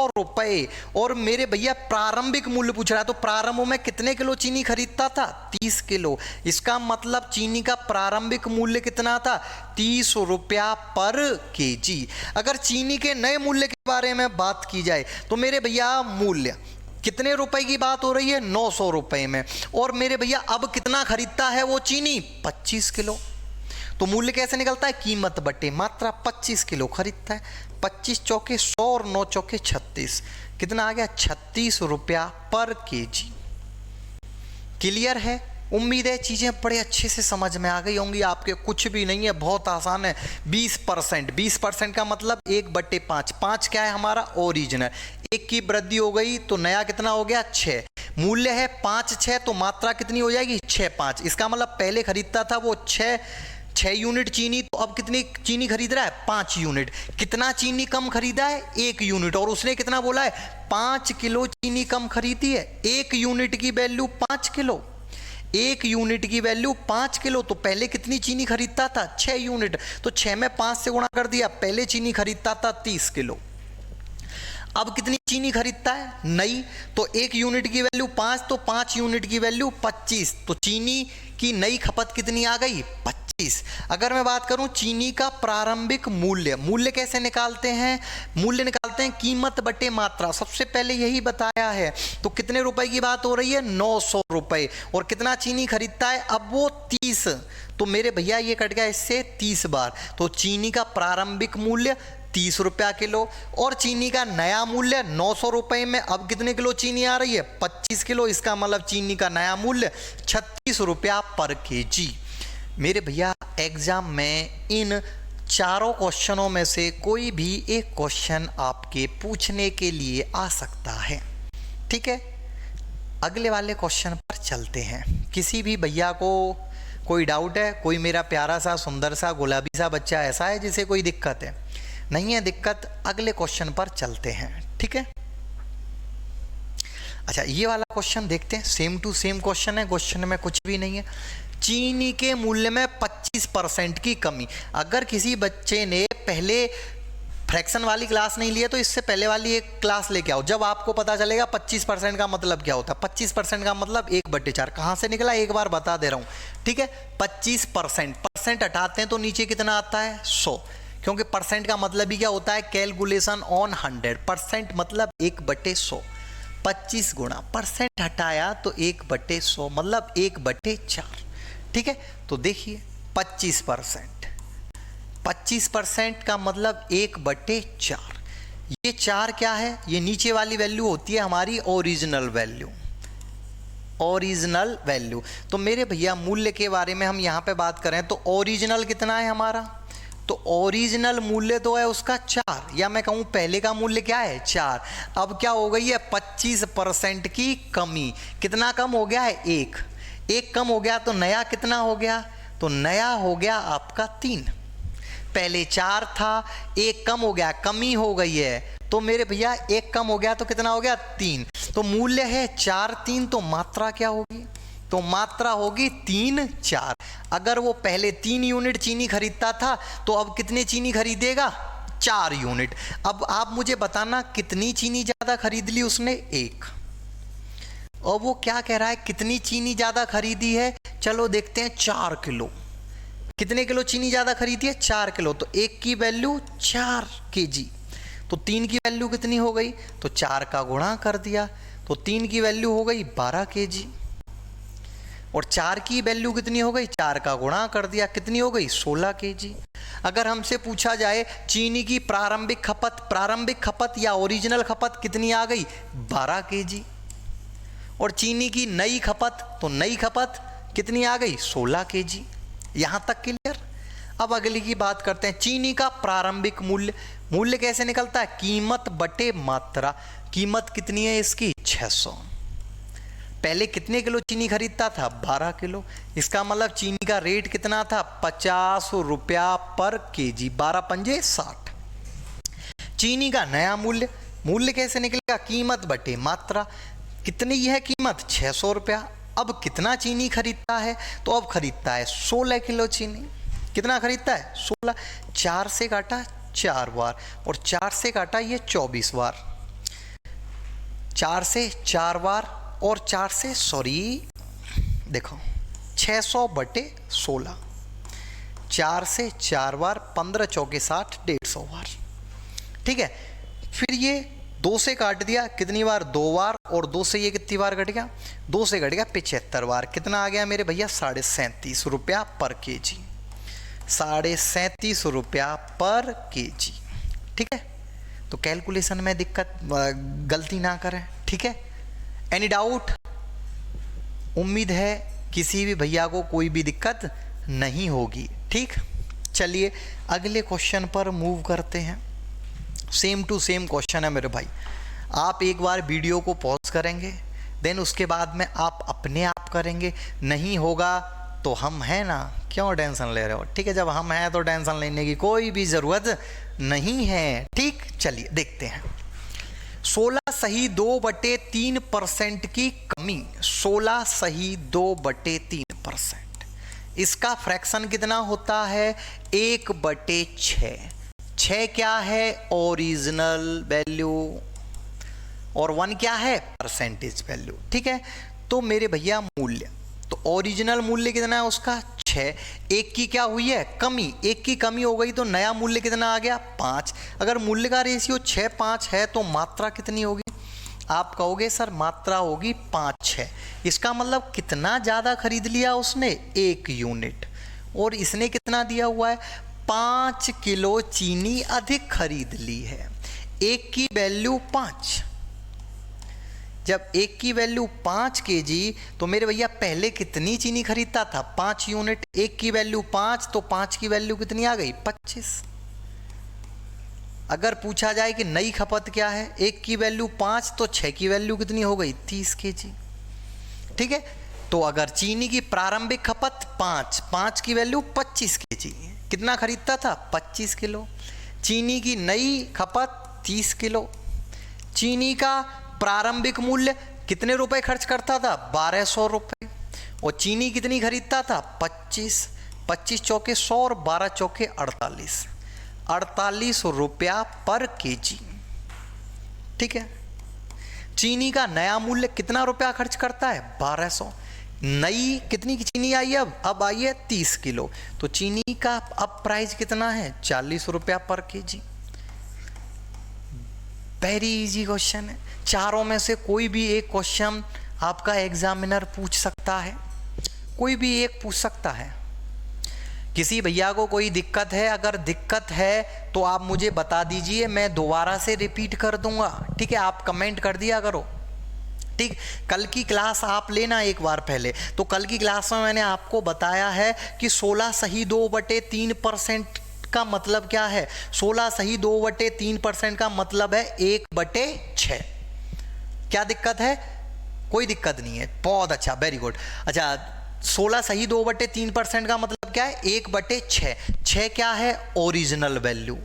रुपए, और मेरे भैया प्रारंभिक मूल्य पूछ रहा है, तो प्रारंभ में कितने किलो चीनी खरीदता था 30 किलो। इसका मतलब चीनी का प्रारंभिक मूल्य कितना था 30 रुपया पर केजी। अगर चीनी के नए मूल्य के बारे में बात की जाए तो मेरे भैया मूल्य कितने रुपए की बात हो रही है 900 रुपए में, और मेरे भैया अब कितना खरीदता है वो चीनी 25 किलो। तो मूल्य कैसे निकलता है कीमत बटे मात्रा, 25 किलो खरीदता है, 25 चौके 100 और 9 चौके 36, कितना आ गया 36 रुपया पर केजी। क्लियर है, उम्मीद है चीजें बड़े अच्छे से समझ में आ गई होंगी आपके, कुछ भी नहीं है बहुत आसान है। 20% का मतलब 1/5, 5 क्या है हमारा ओरिजिनल, 1 की वृद्धि हो गई तो नया कितना हो गया 6, मूल्य है 5 6, तो मात्रा कितनी हो जाएगी 6 5। इसका मतलब पहले खरीदता था वो 6 6 यूनिट चीनी, तो अब कितनी चीनी खरीद रहा है? 5 यूनिट। कितना चीनी कम खरीदा है? 1 यूनिट। और उसने कितना बोला है? 5 किलो चीनी कम खरीदी है। 1 यूनिट की वैल्यू 5 किलो, 1 यूनिट की वैल्यू 5 किलो। तो पहले कितनी चीनी खरीदता था? 6 यूनिट। तो 6 में 5 से गुणा कर दिया। पहले चीनी खरीदता था 30 किलो, अब कितनी चीनी खरीदता है? नई। तो 1 यूनिट की वैल्यू 5, तो 5 यूनिट की वैल्यू 25। तो चीनी की नई खपत कितनी आ गई? 25। अगर मैं बात करूं चीनी का प्रारंभिक मूल्य, मूल्य कैसे निकालते हैं? मूल्य निकालते हैं कीमत बटे मात्रा, सबसे पहले यही बताया है। तो कितने रुपए की बात हो रही है? 900 रुपए। और कितना चीनी खरीदता है? अब वो 30। तो मेरे भैया ये कट गया इससे 30 बार। तो चीनी का प्रारंभिक मूल्य 30 रुपया किलो, और चीनी का नया मूल्य 900 रुपये में अब कितने किलो चीनी आ रही है? 25 किलो। इसका मतलब चीनी का नया मूल्य 36 रुपया पर केजी। मेरे भैया एग्जाम में इन चारों क्वेश्चनों में से कोई भी एक क्वेश्चन आपके पूछने के लिए आ सकता है, ठीक है। अगले वाले क्वेश्चन पर चलते हैं। किसी भी भैया को कोई डाउट है? कोई मेरा प्यारा सा सुंदर सा गुलाबी सा बच्चा ऐसा है जिसे कोई दिक्कत है? नहीं है दिक्कत। अगले क्वेश्चन पर चलते हैं, ठीक है। अच्छा, ये वाला क्वेश्चन देखते हैं। सेम टू सेम क्वेश्चन है, क्वेश्चन में कुछ भी नहीं है। चीनी के मूल्य में 25% की कमी। अगर किसी बच्चे ने पहले फ्रैक्शन वाली क्लास नहीं लिया तो इससे पहले वाली एक क्लास लेके आओ, जब आपको पता चलेगा 25% का मतलब क्या होता है। 25% का मतलब 1/4। कहाँ से निकला? एक बार बता दे रहा हूँ, ठीक है। 25%, परसेंट हटाते हैं तो नीचे कितना आता है? 100। क्योंकि परसेंट का मतलब ही क्या होता है? कैलकुलेशन ऑन 100%, मतलब 1/100। 25 गुणा परसेंट हटाया तो 1/100 मतलब 1/4, ठीक है। तो देखिए 25%, 25% का मतलब 1/4। ये 4 क्या है? ये नीचे वाली वैल्यू होती है हमारी ओरिजिनल वैल्यू, ओरिजिनल वैल्यू। तो मेरे भैया मूल्य के बारे में हम यहाँ पे बात करें तो ओरिजिनल कितना है हमारा? तो ओरिजिनल मूल्य तो है उसका 4, या मैं कहूँ पहले का मूल्य क्या है? 4। अब क्या हो गई है? 25% की कमी। कितना कम हो गया है? 1 कम हो गया। तो नया कितना हो गया? तो नया हो गया आपका 3। पहले 4 था, 1 कम हो गया, कमी हो गई है। तो मेरे भैया 1 कम हो गया तो कितना हो गया? 3। तो मूल्य है 4, 3। तो मात्रा क्या होगी? तो मात्रा होगी 3, 4। अगर वो पहले 3 यूनिट चीनी खरीदता था तो अब कितने चीनी खरीदेगा? 4 यूनिट। अब आप मुझे बताना कितनी चीनी ज़्यादा खरीद ली उसने? 1। और वो क्या कह रहा है? कितनी चीनी ज़्यादा खरीदी है? चलो देखते हैं। 4 किलो। कितने किलो चीनी ज़्यादा खरीदी है? 4 किलो। तो 1 की वैल्यू 4 केजी। तो 3 की वैल्यू कितनी हो गई? तो 4 का गुणा कर दिया, तो 3 की वैल्यू हो गई 12 केजी। और 4 की वैल्यू कितनी हो गई? 4 का गुणा कर दिया, कितनी हो गई? 16 केजी। अगर हमसे पूछा जाए चीनी की प्रारंभिक खपत या ओरिजिनल खपत कितनी आ गई? 12 केजी। और चीनी की नई खपत, तो नई खपत कितनी आ गई? 16 केजी। यहाँ तक क्लियर? अब अगली की बात करते हैं। चीनी का प्रारंभिक मूल्य, मूल्य कैसे निकलता है? कीमत बटे मात्रा। कीमत कितनी है इसकी? 600। पहले कितने किलो चीनी खरीदता था? 12 किलो। इसका मतलब चीनी का रेट कितना था? 50 रुपया पर केजी। 12 पंजे 60। चीनी का नया मूल्य, मूल्य कैसे निकलेगा? कीमत बटे मात्रा। कितनी है कीमत? 600 रुपया। अब कितना चीनी खरीदता है? तो अब खरीदता है 16 किलो चीनी। कितना खरीदता है? 16। 4 से काटा 4 बार, और 4 से काटा ये 24 बार। 4 से 4 बार और 4 से देखो 600 बटे 16। 4 से 4 बार, 15 चौके 60, 150 बार, ठीक है। फिर ये 2 से काट दिया, कितनी बार? 2 बार। और 2 से ये कितनी बार कट गया? 2 से कट गया 75 बार। कितना आ गया मेरे भैया? 37.5 रुपया पर केजी। 37.5 रुपया पर केजी, ठीक है। तो कैलकुलेशन में दिक्कत, गलती ना करें, ठीक है। Any doubt? उम्मीद है किसी भी भैया को कोई भी दिक्कत नहीं होगी, ठीक। चलिए अगले क्वेश्चन पर मूव करते हैं। सेम टू सेम क्वेश्चन है मेरे भाई। आप एक बार वीडियो को पॉज करेंगे, देन उसके बाद में आप अपने आप करेंगे। नहीं होगा तो हम हैं ना, क्यों टेंशन ले रहे हो? ठीक है, जब हम हैं तो टेंशन लेने की कोई भी ज़रूरत नहीं है। ठीक, चलिए देखते हैं। 16(2/3% की कमी, 16(2/3%, इसका फ्रैक्शन कितना होता है? 1/6। 6 क्या है? ओरिजिनल वैल्यू, और 1 क्या है? Percentage value. ठीक है, तो मेरे भैया मूल्य, तो ओरिजिनल मूल्य कितना है उसका? 6। एक की क्या हुई है? कमी, एक की कमी हो गई तो नया मूल्य कितना आ गया? 5। अगर मूल्य का रेशियो 6:5 है तो मात्रा कितनी होगी? आप कहोगे सर मात्रा होगी 5-6। इसका मतलब कितना ज़्यादा खरीद लिया उसने? 1 यूनिट। और इसने कितना दिया हुआ है? 5 किलो चीनी अधिक खरीद ली है। एक की वैल्यू 5, जब एक की वैल्यू 5 केजी, तो मेरे भैया पहले कितनी चीनी खरीदता था? 5 यूनिट। एक की वैल्यू 5, तो 5 की वैल्यू कितनी आ गई? 25। अगर पूछा जाए कि नई खपत क्या है, एक की वैल्यू 5 तो 6 की वैल्यू कितनी हो गई? 30 केजी। ठीक है, तो अगर चीनी की प्रारंभिक खपत 5, 5 की वैल्यू 25 केजी, कितना खरीदता था? 25 किलो। चीनी की नई खपत 30 किलो। चीनी का प्रारंभिक मूल्य कितने रुपए खर्च करता था? 1200 रुपये। और चीनी कितनी खरीदता था? 25। 25 चौके 100 और 12 चौके 48, 48 रुपया पर केजी। ठीक है, चीनी का नया मूल्य कितना रुपया खर्च करता है? 1200। नई कितनी की चीनी आई है? अब आई है 30 किलो, तो चीनी का अब प्राइस कितना है? 40 रुपया पर केजी। वेरी इजी क्वेश्चन है। चारों में से कोई भी एक क्वेश्चन आपका एग्जामिनर पूछ सकता है, कोई भी एक पूछ सकता है। किसी भैया को कोई दिक्कत है, अगर दिक्कत है तो आप मुझे बता दीजिए, मैं दोबारा से रिपीट कर दूंगा। ठीक है, आप कमेंट कर दिया करो। ठीक, कल की क्लास आप लेना एक बार पहले। तो कल की क्लास में मैंने आपको बताया है कि 16(2/3% का मतलब क्या है? 16(2/3% का मतलब है 1/6। क्या दिक्कत है? कोई दिक्कत नहीं है, बहुत अच्छा, वेरी गुड। अच्छा, 16(2/3% का मतलब क्या है? 1/6। 6 क्या है? ओरिजिनल वैल्यू,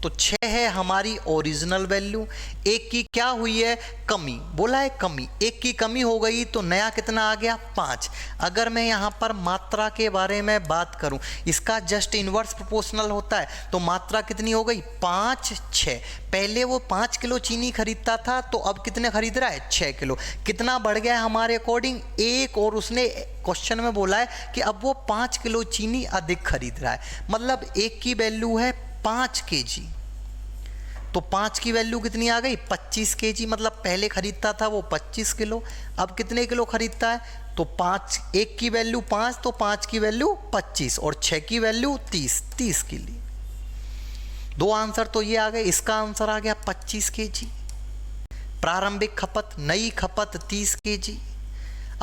तो 6 है हमारी ओरिजिनल वैल्यू। एक की क्या हुई है? कमी, बोला है कमी, एक की कमी हो गई तो नया कितना आ गया? 5। अगर मैं यहाँ पर मात्रा के बारे में बात करूँ, इसका जस्ट इनवर्स प्रोपोर्शनल होता है, तो मात्रा कितनी हो गई? 5, 6। पहले वो 5 किलो चीनी खरीदता था, तो अब कितने खरीद रहा है? 6 किलो। कितना बढ़ गया है हमारे अकॉर्डिंग? 1। और उसने क्वेश्चन में बोला है कि अब वो 5 किलो चीनी अधिक खरीद रहा है, मतलब एक की वैल्यू है 5 केजी, तो 5 की वैल्यू कितनी आ गई? 25 केजी। मतलब पहले खरीदता था वो 25 किलो, अब कितने किलो खरीदता है? तो 5, एक की वैल्यू 5, तो 5 की वैल्यू 25 और 6 की वैल्यू 30, 30 के लिए। दो आंसर तो ये आ गए। इसका आंसर आ गया 25 केजी। प्रारंभिक खपत, नई खपत 30 केजी।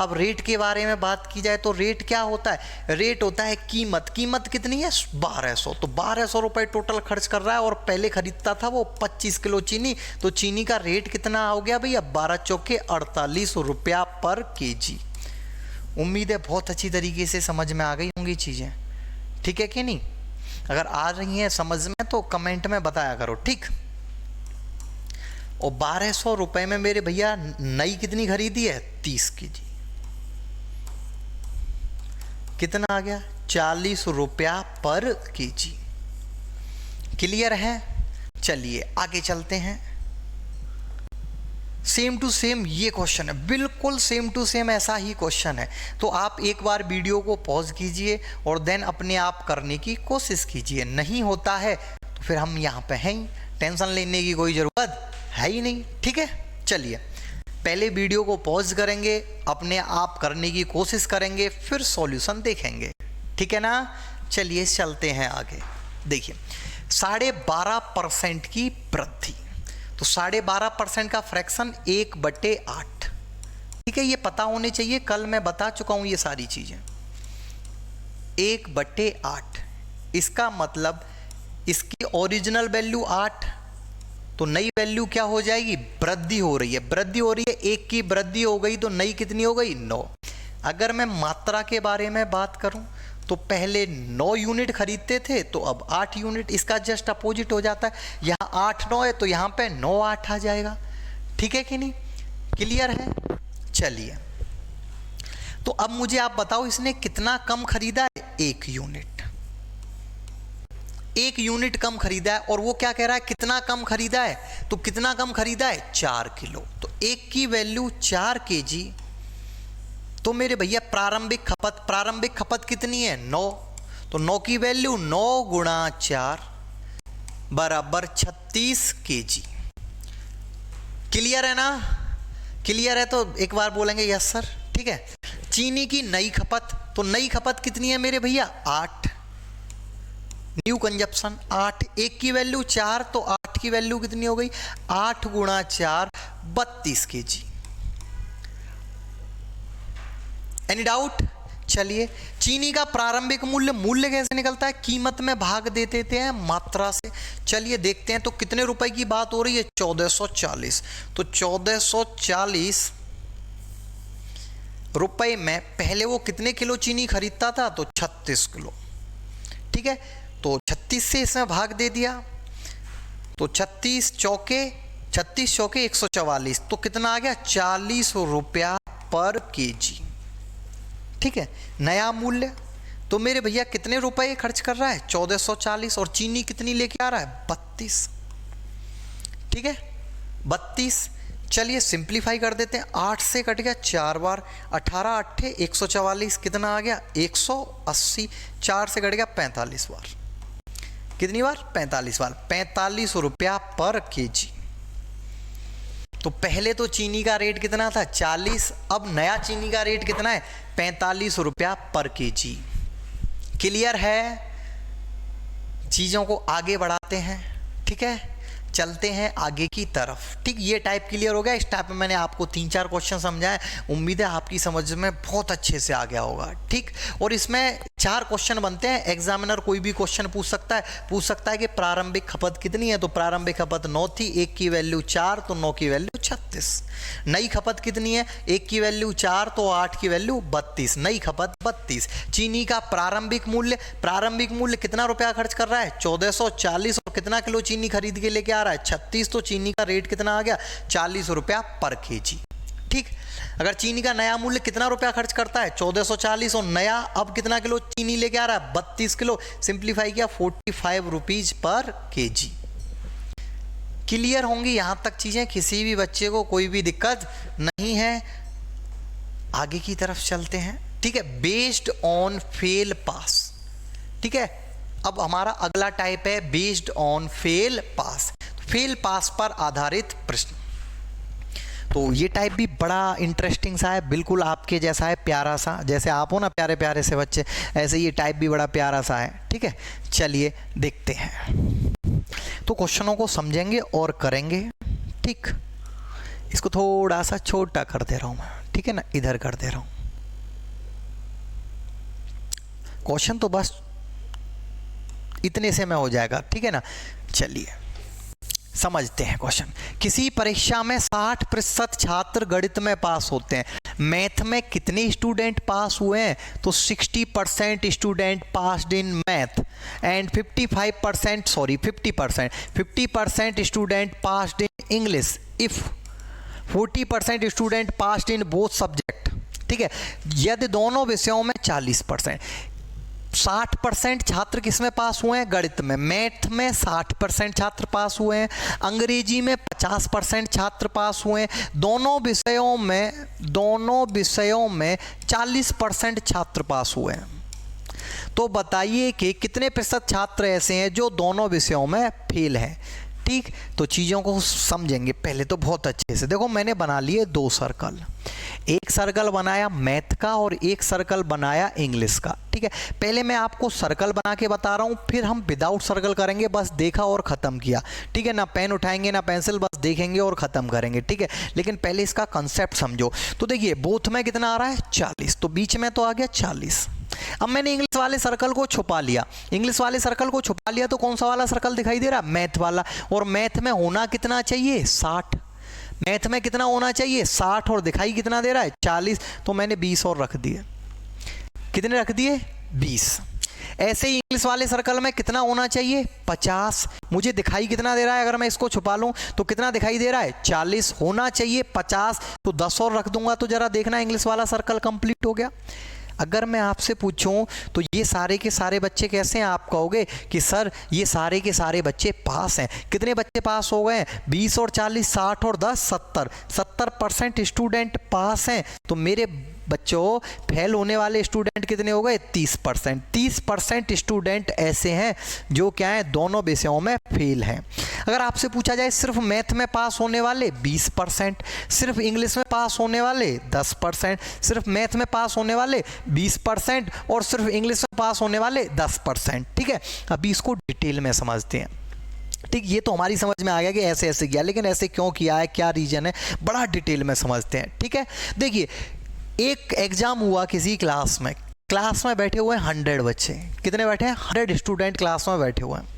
अब रेट के बारे में बात की जाए तो रेट क्या होता है? रेट होता है कीमत। कीमत कितनी है? 1200। तो 1200 रुपये टोटल खर्च कर रहा है और पहले खरीदता था वो 25 किलो चीनी, तो चीनी का रेट कितना हो गया भैया? 12 चौके 48 रुपया पर केजी। उम्मीद है बहुत अच्छी तरीके से समझ में आ गई होंगी चीज़ें, ठीक है कि नहीं? अगर आ रही हैं समझ में तो कमेंट में बताया करो, ठीक। और 1200 रुपये में मेरे भैया नई कितनी खरीदी है? 30 केजी। कितना आ गया? 40 रुपया पर केजी। क्लियर है? चलिए आगे चलते हैं। सेम टू सेम ये क्वेश्चन है, बिल्कुल सेम टू सेम ऐसा ही क्वेश्चन है। तो आप एक बार वीडियो को पॉज कीजिए और देन अपने आप करने की कोशिश कीजिए। नहीं होता है तो फिर हम यहाँ पे हैं ही, टेंशन लेने की कोई ज़रूरत है ही नहीं, ठीक है। चलिए पहले वीडियो को पॉज करेंगे, अपने आप करने की कोशिश करेंगे, फिर सॉल्यूशन देखेंगे, ठीक है ना। चलिए चलते हैं आगे। देखिए 12.5% की वृद्धि, तो 12.5% का फ्रैक्शन 1/8, ठीक है। ये पता होने चाहिए, कल मैं बता चुका हूं ये सारी चीजें। 1/8, इसका मतलब इसकी ओरिजिनल वैल्यू 8, तो नई वैल्यू क्या हो जाएगी? वृद्धि हो रही है, वृद्धि हो रही है, 1 की वृद्धि हो गई तो नई कितनी हो गई? 9। अगर मैं मात्रा के बारे में बात करूं तो पहले 9 यूनिट खरीदते थे तो अब 8 यूनिट, इसका जस्ट अपोजिट हो जाता है। यहाँ 8 9 है तो यहाँ पे 9 8 आ जाएगा। ठीक है कि नहीं, क्लियर है? चलिए, तो अब मुझे आप बताओ इसने कितना कम खरीदा है? 1 यूनिट, 1 यूनिट कम खरीदा है। और वो क्या कह रहा है, कितना कम खरीदा है? तो कितना कम खरीदा है? 4 किलो। तो 1 की वैल्यू 4 kg। तो मेरे भैया प्रारंभिक खपत कितनी है? 9। तो 9 की वैल्यू 9 गुणा 4 बराबर 36 kg। क्लियर है ना? क्लियर है तो एक बार बोलेंगे यस सर। ठीक है, चीनी की नई खपत, तो नई खपत कितनी है मेरे भैया? 8। New consumption 8। 1 की वैल्यू 4 तो 8 की वैल्यू कितनी हो गई? 8 गुणा 4 32 kg। Any doubt? चलिए, चीनी का प्रारंभिक मूल्य कैसे निकलता है? कीमत में भाग दे देते हैं मात्रा से। चलिए देखते हैं, तो कितने रुपए की बात हो रही है? 1440। तो 1440 रुपए में पहले वो कितने किलो चीनी खरीदता था? तो 36 किलो। ठीक है, तो 36 से इसमें भाग दे दिया तो 36 चौके 144। तो कितना आ गया? 40 रुपया पर केजी। ठीक है, नया मूल्य। तो मेरे भैया कितने रुपए खर्च कर रहा है? 1440। और चीनी कितनी लेके आ रहा है? 32। ठीक है, 32। चलिए सिंप्लीफाई कर देते हैं। 8 से कट गया 4 बार, 18 8 144। कितना आ गया? 180। 4 से कट गया 45 बार। कितनी बार? 45 बार। 45 रुपया पर केजी। तो पहले तो चीनी का रेट कितना था? 40। अब नया चीनी का रेट कितना है? 45 रुपया पर केजी। क्लियर है? चीज़ों को आगे बढ़ाते हैं। ठीक है, चलते हैं आगे की तरफ। ठीक, ये टाइप क्लियर हो गया। इस टाइप में मैंने आपको 3-4 क्वेश्चन समझाए। उम्मीद है आपकी समझ में बहुत अच्छे से आ गया होगा। ठीक, और इसमें 4 क्वेश्चन बनते हैं। एग्जामिनर कोई भी क्वेश्चन पूछ सकता है कि प्रारंभिक खपत कितनी है? तो प्रारंभिक खपत 9 थी, 1 की वैल्यू 4 तो 9 की वैल्यू 36। नई खपत कितनी है? 1 की वैल्यू 4 तो 8 की वैल्यू 32। नई खपत 32। चीनी का प्रारंभिक मूल्य कितना रुपया खर्च कर रहा है? 1440। और कितना किलो चीनी खरीद के लेके आ रहा है? 36। तो चीनी का रेट कितना आ गया? 40 रुपया पर केजी। ठीक, अगर चीनी का नया मूल्य कितना रुपया खर्च करता है? 1440। और नया अब कितना किलो चीनी लेके आ रहा है? 32 किलो। सिंप्लीफाई किया 45 रुपीज पर केजी। क्लियर होंगी यहां तक चीजें? किसी भी बच्चे को कोई भी दिक्कत नहीं है? आगे की तरफ चलते हैं। ठीक है, बेस्ड ऑन फेल पास। ठीक है, अब हमारा अगला टाइप है based on fail pass. Fail pass पर आधारित प्रश्न। तो ये टाइप भी बड़ा इंटरेस्टिंग सा है, बिल्कुल आपके जैसा है, प्यारा सा। जैसे आप हो ना प्यारे प्यारे से बच्चे, ऐसे ये टाइप भी बड़ा प्यारा सा है। ठीक है, चलिए देखते हैं। तो क्वेश्चनों को समझेंगे और करेंगे। ठीक, इसको थोड़ा सा छोटा कर दे रहा हूं मैं। ठीक है ना, इधर कर दे रहा हूं। क्वेश्चन तो बस इतने से में हो जाएगा। ठीक है ना, चलिए समझते हैं क्वेश्चन। किसी परीक्षा में 60% छात्र गणित में पास होते हैं, मैथ में कितने स्टूडेंट पास हुए हैं? तो 60% student passed in math and 50% student passed in English if 40% student passed in both subject. ठीक है, यदि दोनों विषयों में 40%। 60% छात्र किस में पास हुए हैं? गणित में। मैथ में 60% छात्र पास हुए हैं, अंग्रेजी में 50% छात्र पास हुए हैं, दोनों विषयों में 40% छात्र पास हुए हैं। तो बताइए कि कितने प्रतिशत छात्र ऐसे हैं जो दोनों विषयों में फेल हैं? ठीक, तो चीज़ों को समझेंगे पहले तो बहुत अच्छे से। देखो मैंने बना लिए 2 सर्कल, एक सर्कल बनाया मैथ का और एक सर्कल बनाया इंग्लिश का। ठीक है, पहले मैं आपको सर्कल बना के बता रहा हूँ, फिर हम विदाउट सर्कल करेंगे, बस देखा और ख़त्म किया। ठीक है ना, पेन उठाएंगे ना पेंसिल, बस देखेंगे और ख़त्म करेंगे। ठीक है, लेकिन पहले इसका कंसेप्ट समझो। तो देखिए बोथ में कितना आ रहा है? 40, तो बीच में तो आ गया 40। अब मैंने इंग्लिश वाले सर्कल को छुपा लिया। तो कौन सा वाला सर्कल दिखाई दे रहा? मैथ वाला। और मैथ में होना कितना चाहिए? 60। मैथ में कितना होना चाहिए 60 और दिखाई कितना दे रहा है 40, तो मैंने 20 और रख दिए। कितने रख दिए 20। ऐसे ही इंग्लिश वाले सर्कल में कितना होना चाहिए 50, मुझे दिखाई कितना दे रहा है, अगर मैं इसको छुपा लूं तो कितना दिखाई दे रहा है 40, होना चाहिए 50, तो 10 और रख दूंगा तो जरा देखना इंग्लिश वाला सर्कल कंप्लीट हो गया। अगर मैं आपसे पूछूं तो ये सारे के सारे बच्चे कैसे हैं, आप कहोगे कि सर ये सारे के सारे बच्चे पास हैं। कितने बच्चे पास हो गए 20 और 40, 60 और 10 70, 70% स्टूडेंट पास हैं। तो मेरे बच्चों फेल होने वाले स्टूडेंट कितने हो गए 30%। 30% स्टूडेंट ऐसे हैं जो क्या है दोनों विषयों में फेल हैं। अगर आपसे पूछा जाए सिर्फ मैथ में पास होने वाले 20%, सिर्फ इंग्लिश में पास होने वाले 10%, सिर्फ मैथ में पास होने वाले 20% और सिर्फ इंग्लिश में पास होने वाले 10%। ठीक है, अभी इसको डिटेल में समझते हैं। ठीक, ये तो हमारी समझ में आ गया कि ऐसे ऐसे किया, लेकिन ऐसे क्यों किया है, क्या रीजन है, बड़ा डिटेल में समझते हैं। ठीक है, देखिए एक एग्जाम हुआ किसी क्लास में बैठे हुए हैं 100 बच्चे। कितने बैठे हैं 100 स्टूडेंट क्लास में बैठे हुए हैं।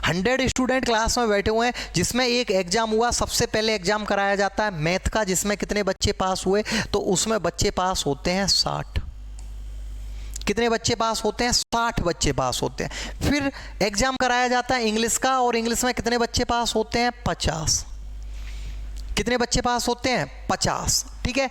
100 स्टूडेंट क्लास में बैठे हुए हैं, जिसमें एक एग्जाम हुआ। सबसे पहले एग्जाम कराया जाता है मैथ का, जिसमें कितने बच्चे पास हुए, तो उसमें बच्चे पास होते हैं 60। कितने बच्चे पास होते हैं 60 बच्चे पास होते हैं। फिर एग्जाम कराया जाता है इंग्लिश का, और इंग्लिश में कितने बच्चे पास होते हैं 50। कितने बच्चे पास होते हैं 50। ठीक है,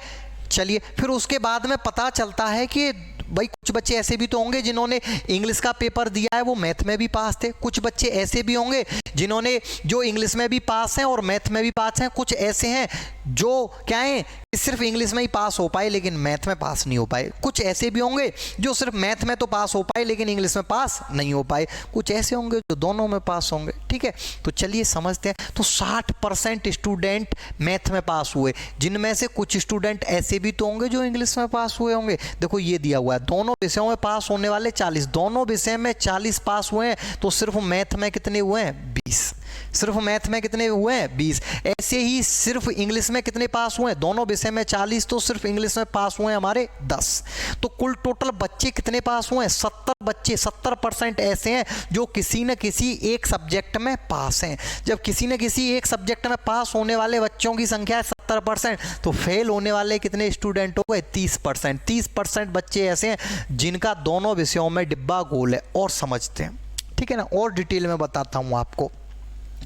चलिए फिर उसके बाद में पता चलता है कि भाई कुछ बच्चे ऐसे भी तो होंगे जिन्होंने इंग्लिश का पेपर दिया है वो मैथ में भी पास थे। कुछ बच्चे ऐसे भी होंगे जिन्होंने जो इंग्लिश में भी पास हैं और मैथ में भी पास हैं। कुछ ऐसे हैं जो क्या हैं सिर्फ इंग्लिश में ही पास हो पाए लेकिन मैथ में पास नहीं हो पाए। कुछ ऐसे भी होंगे जो सिर्फ मैथ में तो पास हो पाए लेकिन इंग्लिश में पास नहीं हो पाए। कुछ ऐसे होंगे जो दोनों में पास होंगे। ठीक है, तो चलिए समझते हैं। तो 60% स्टूडेंट मैथ में पास हुए, जिनमें से कुछ स्टूडेंट ऐसे भी तो होंगे जो इंग्लिश में पास हुए होंगे। देखो ये दिया हुआ है दोनों विषयों में पास होने वाले 40, दोनों विषय में 40 पास हुए हैं, तो सिर्फ मैथ में कितने हुए हैं 20। सिर्फ मैथ में कितने हुए हैं 20। ऐसे ही सिर्फ इंग्लिश में कितने पास हुए हैं, दोनों विषय में 40, तो सिर्फ इंग्लिश में पास हुए हैं हमारे 10। तो कुल टोटल बच्चे कितने पास हुए हैं 70 बच्चे। 70% ऐसे हैं जो किसी न किसी एक सब्जेक्ट में पास हैं। जब किसी न किसी एक सब्जेक्ट में पास होने वाले बच्चों की संख्या है 70%, तो फेल होने वाले कितने स्टूडेंट हो गए 30%। 30% बच्चे ऐसे हैं जिनका दोनों विषयों में डिब्बा गोल है। और समझते हैं, ठीक है ना, और डिटेल में बताता हूँ आपको।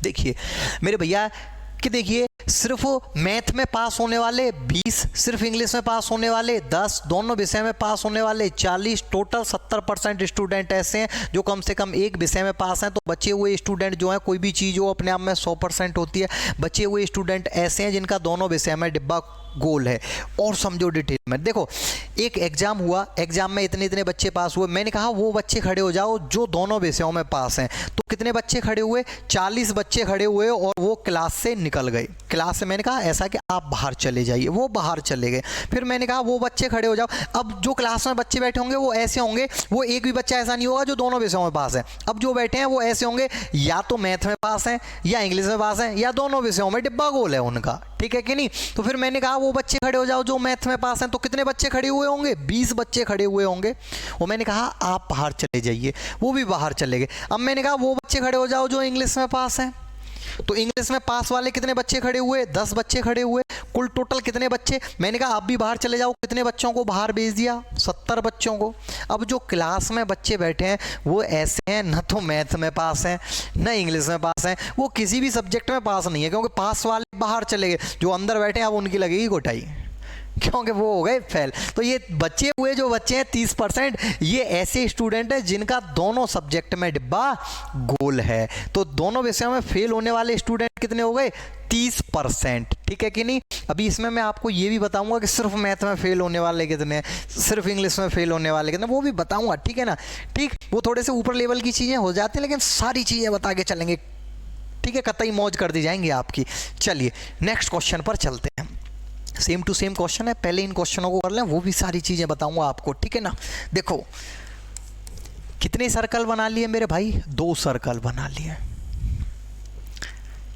देखिए मेरे भैया कि देखिए सिर्फ मैथ में पास होने वाले 20, सिर्फ इंग्लिश में पास होने वाले 10, दोनों विषय में पास होने वाले 40, टोटल 70% स्टूडेंट ऐसे हैं जो कम से कम एक विषय में पास हैं। तो बचे हुए स्टूडेंट जो हैं, कोई भी चीज़ हो अपने आप में 100% होती है। बचे हुए स्टूडेंट ऐसे हैं जिनका दोनों विषय में डिब्बा गोल है। और समझो डिटेल में। देखो एक एग्जाम हुआ, एग्जाम में इतने इतने बच्चे पास हुए। मैंने कहा वो बच्चे खड़े हो जाओ जो दोनों विषयों में पास हैं। तो कितने बच्चे खड़े हुए 40 बच्चे खड़े हुए और वो क्लास से निकल गए। क्लास से मैंने कहा ऐसा कि आप बाहर चले जाइए, वो बाहर चले गए। फिर मैंने कहा वो बच्चे खड़े हो जाओ। अब जो क्लास में बच्चे बैठे होंगे वो ऐसे होंगे, वो एक भी बच्चा ऐसा नहीं होगा जो दोनों विषयों में पास है। अब जो बैठे हैं वो ऐसे होंगे या तो मैथ में पास हैं या इंग्लिश में पास हैं या दोनों विषयों में डिब्बा गोल है उनका। ठीक है कि नहीं। तो फिर मैंने कहा वो बच्चे खड़े हो जाओ जो मैथ में पास हैं। तो कितने बच्चे खड़े हुए होंगे 20 बच्चे खड़े हुए होंगे। वो मैंने कहा आप बाहर चले जाइए, वो भी बाहर चले गए। अब मैंने कहा वो बच्चे खड़े हो जाओ जो इंग्लिश में पास हैं। तो इंग्लिश में पास वाले कितने बच्चे खड़े हुए 10 बच्चे खड़े हुए। कुल टोटल कितने बच्चे, मैंने कहा आप भी बाहर चले जाओ। कितने बच्चों को बाहर भेज दिया 70 बच्चों को। अब जो क्लास में बच्चे बैठे हैं वो ऐसे हैं न तो मैथ में पास हैं न इंग्लिश में पास हैं, वो किसी भी सब्जेक्ट में पास नहीं है क्योंकि पास वाले बाहर चले गए। जो अंदर बैठे हैं अब उनकी लगेगी घोटाई क्योंकि वो हो गए फेल। तो ये बच्चे हुए जो बच्चे हैं 30%, ये ऐसे स्टूडेंट हैं जिनका दोनों सब्जेक्ट में डिब्बा गोल है। तो दोनों विषयों में फेल होने वाले स्टूडेंट कितने हो गए 30%। ठीक है कि नहीं। अभी इसमें मैं आपको ये भी बताऊंगा कि सिर्फ मैथ में फेल होने वाले कितने हैं, सिर्फ इंग्लिश में फेल होने वाले कितने, वो भी बताऊंगा। ठीक है ना। ठीक, वो थोड़े से ऊपर लेवल की चीज़ें हो जाती हैं लेकिन सारी चीज़ें बता के चलेंगे। ठीक है, कतई मौज कर दी जाएंगी आपकी। चलिए नेक्स्ट क्वेश्चन पर चलते हैं। सेम टू सेम क्वेश्चन है, पहले इन क्वेश्चनों को कर लें, वो भी सारी चीज़ें बताऊंगा आपको। ठीक है ना। देखो कितने सर्कल बना लिए मेरे भाई, 2 सर्कल बना लिए।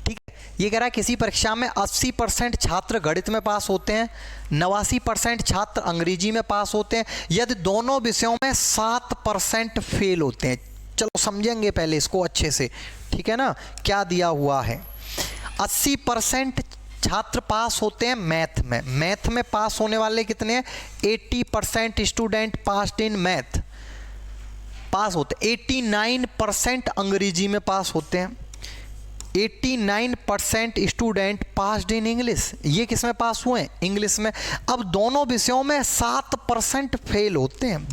ठीक है, ये कह रहा है किसी परीक्षा में 80% छात्र गणित में पास होते हैं, 89% छात्र अंग्रेजी में पास होते हैं, यदि दोनों विषयों में 7% फेल होते हैं। चलो समझेंगे पहले इसको अच्छे से। ठीक है ना, क्या दिया हुआ है 80% छात्र पास होते हैं मैथ में। मैथ में पास होने वाले कितने हैं? 80% स्टूडेंट पास्ड इन मैथ पास होते, 89% अंग्रेजी में पास होते हैं, 89% स्टूडेंट पास्ड इन इंग्लिश। ये किस में पास हुए हैं? इंग्लिश में। अब दोनों विषयों में 7% फेल होते हैं।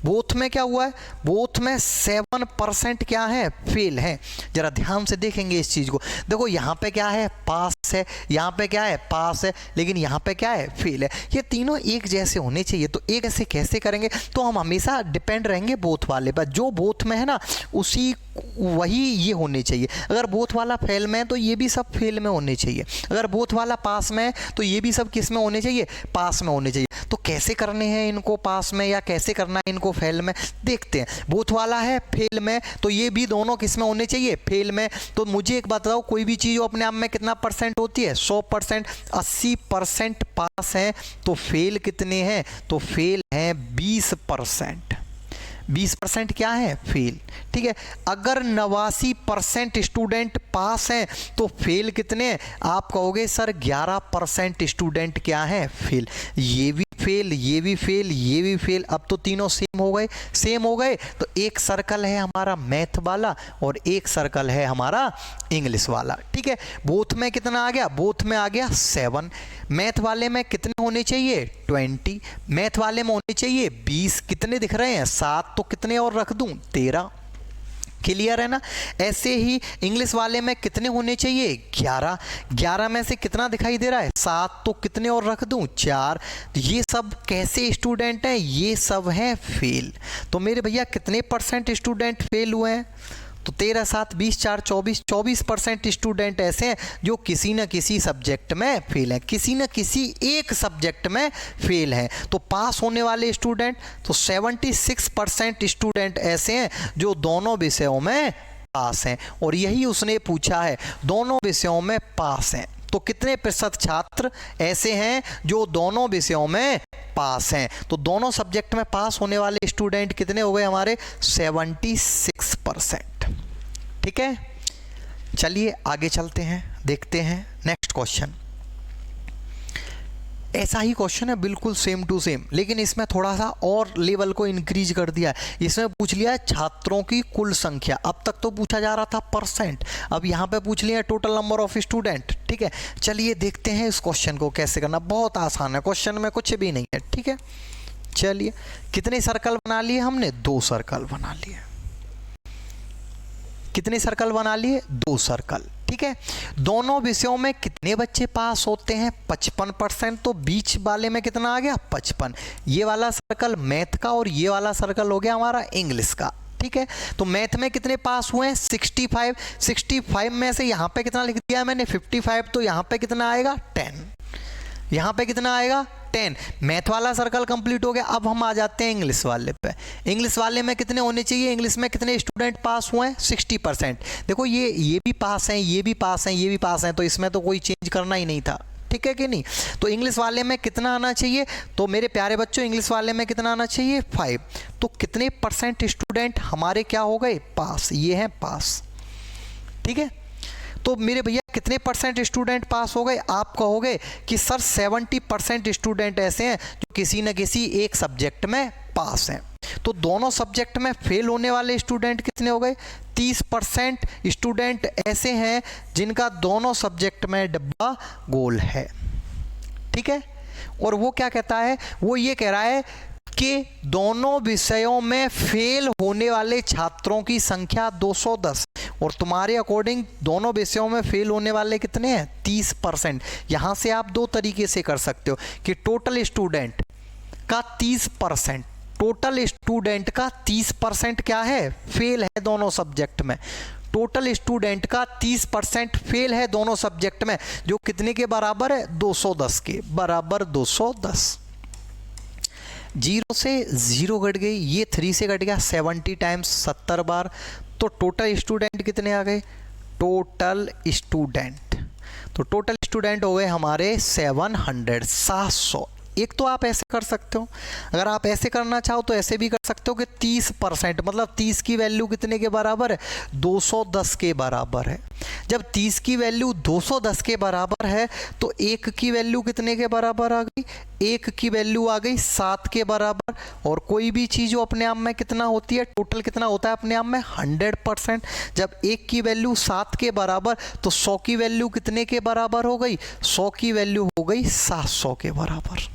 बोथ में क्या हुआ है? बोथ में 7% क्या है? फेल है। जरा ध्यान से देखेंगे इस चीज को। देखो यहाँ पे क्या है? पास है, यहाँ पे क्या है? पास है, लेकिन यहाँ पे क्या है? फेल है। ये तीनों एक जैसे होने चाहिए, तो एक ऐसे कैसे करेंगे? तो हम हमेशा डिपेंड रहेंगे बोथ वाले पर। जो बोथ में है ना उसी वही ये होने चाहिए। अगर बोथ वाला फेल में है तो ये भी सब फेल में होने चाहिए। अगर बोथ वाला पास में है तो ये भी सब किस में होने चाहिए? पास में होने चाहिए। तो कैसे करने हैं इनको पास में या कैसे करना है इनको फेल में, देखते हैं। बोथ वाला है फेल में, तो ये भी दोनों किस में होने चाहिए? फेल में। तो मुझे एक बात बताओ, कोई भी चीज़ अपने आप में कितना परसेंट होती है? 100%। 80% पास है, तो फेल कितने हैं? तो फेल हैं 20%। 20% क्या है? फेल। ठीक है। अगर 89% स्टूडेंट पास हैं तो फेल कितने हैं? आप कहोगे सर 11% स्टूडेंट क्या है? फेल। ये भी फेल, ये भी फेल, ये भी फेल। अब तो तीनों सेम हो गए। सेम हो गए तो एक सर्कल है हमारा मैथ वाला और एक सर्कल है हमारा इंग्लिश वाला। ठीक है। बोथ में कितना आ गया? बोथ में आ गया 7। मैथ वाले में कितने होने चाहिए? 20। मैथ वाले में होने चाहिए 20। कितने दिख रहे हैं? 7। तो कितने और रख दूं? 13। क्लियर है ना? ऐसे ही इंग्लिश वाले में कितने होने चाहिए? 11। 11 में से कितना दिखाई दे रहा है? 7। तो कितने और रख दूं? 4। ये सब कैसे स्टूडेंट हैं? ये सब हैं फेल। तो मेरे भैया कितने परसेंट स्टूडेंट फेल हुए हैं? तो 13 7 20 4 24। 24% स्टूडेंट ऐसे हैं जो किसी न किसी सब्जेक्ट में फेल हैं, किसी न किसी एक सब्जेक्ट में फेल हैं। तो पास होने वाले स्टूडेंट तो 76% स्टूडेंट ऐसे हैं जो दोनों विषयों में पास हैं। और यही उसने पूछा है, दोनों विषयों में पास हैं। तो कितने प्रतिशत छात्र ऐसे हैं जो दोनों विषयों में पास हैं? तो दोनों सब्जेक्ट में पास होने वाले स्टूडेंट कितने हो गए हमारे? 76%। ठीक है। चलिए आगे चलते हैं, देखते हैं नेक्स्ट क्वेश्चन। ऐसा ही क्वेश्चन है, बिल्कुल सेम टू सेम, लेकिन इसमें थोड़ा सा और लेवल को इंक्रीज कर दिया है। इसमें पूछ लिया है छात्रों की कुल संख्या। अब तक तो पूछा जा रहा था परसेंट, अब यहाँ पे पूछ लिया है टोटल नंबर ऑफ स्टूडेंट। ठीक है। चलिए देखते हैं इस क्वेश्चन को कैसे करना। बहुत आसान है, क्वेश्चन में कुछ भी नहीं है। ठीक है। चलिए, कितने सर्कल बना लिए हमने? 2 सर्कल बना लिए। कितने सर्कल बना लिए? 2 सर्कल। ठीक है। दोनों विषयों में कितने बच्चे पास होते हैं? 55%। तो बीच वाले में कितना आ गया? 55। ये वाला सर्कल मैथ का और ये वाला सर्कल हो गया हमारा इंग्लिश का। ठीक है। तो मैथ में कितने पास हुए हैं? 65। 65 में से यहाँ पे कितना लिख दिया मैंने? 55। तो यहाँ पे कितना आएगा? 10। यहाँ पे कितना आएगा? 10। मैथ वाला सर्कल कंप्लीट हो गया। अब हम आ जाते हैं इंग्लिश वाले पे। इंग्लिश वाले में कितने होने चाहिए? इंग्लिश में कितने स्टूडेंट पास हुए हैं? 60%। देखो ये भी पास हैं, ये भी पास हैं, ये भी पास हैं, तो इसमें तो कोई चेंज करना ही नहीं था। ठीक है कि नहीं? तो इंग्लिश वाले में कितना आना चाहिए? तो मेरे प्यारे बच्चों इंग्लिश वाले में कितना आना चाहिए? 5। तो कितने परसेंट स्टूडेंट हमारे क्या हो गए? पास। ये हैं पास। ठीक है। तो मेरे भैया कितने परसेंट स्टूडेंट पास हो गए? आप कहोगे कि सर 70% स्टूडेंट ऐसे हैं जो किसी न किसी एक सब्जेक्ट में पास हैं। तो दोनों सब्जेक्ट में फेल होने वाले स्टूडेंट कितने हो गए? 30% स्टूडेंट ऐसे हैं जिनका दोनों सब्जेक्ट में डब्बा गोल है। ठीक है। और वो क्या कहता है? वो ये कह रहा है कि दोनों विषयों में फेल होने वाले छात्रों की संख्या 210। और तुम्हारे अकॉर्डिंग दोनों विषयों में फेल होने वाले कितने हैं? 30%। यहां से आप 2 तरीके से कर सकते हो कि टोटल स्टूडेंट का 30%, टोटल स्टूडेंट का 30% क्या है? फेल है दोनों सब्जेक्ट में। टोटल स्टूडेंट का 30% फेल है दोनों सब्जेक्ट में, जो कितने के बराबर है? 210 के बराबर। 210। 0 से 0 घट गई, ये 3 से घट गया 70 टाइम्स 70 बार। तो टोटल स्टूडेंट कितने आ गए? टोटल स्टूडेंट, तो टोटल स्टूडेंट हो गए हमारे 700। एक तो आप ऐसे कर सकते हो, अगर आप ऐसे करना चाहो तो ऐसे भी कर सकते हो कि 30%, मतलब 30 की वैल्यू कितने के बराबर है, 210 के बराबर है। जब 30 की वैल्यू 210 के बराबर है तो 1 की वैल्यू कितने के बराबर आ गई, 1 की वैल्यू आ गई 7 के बराबर। और कोई भी चीज़ जो अपने आप में कितना होती है, टोटल कितना होता है अपने आप में 100%। जब 1 की वैल्यू 7 के बराबर तो 100 की वैल्यू कितने के बराबर हो गई, 100 की वैल्यू हो गई 700 के बराबर।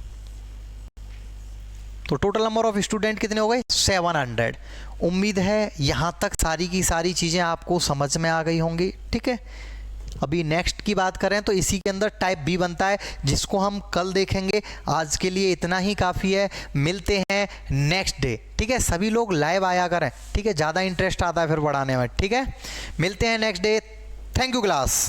तो टोटल नंबर ऑफ स्टूडेंट कितने हो गए, 700। उम्मीद है यहाँ तक सारी की सारी चीज़ें आपको समझ में आ गई होंगी। ठीक है, अभी नेक्स्ट की बात करें तो इसी के अंदर टाइप बी बनता है, जिसको हम कल देखेंगे। आज के लिए इतना ही काफ़ी है, मिलते हैं नेक्स्ट डे। ठीक है, सभी लोग लाइव आया करें। ठीक है, ज़्यादा इंटरेस्ट आता है फिर पढ़ाने में। ठीक है, मिलते हैं next day. Thank you class.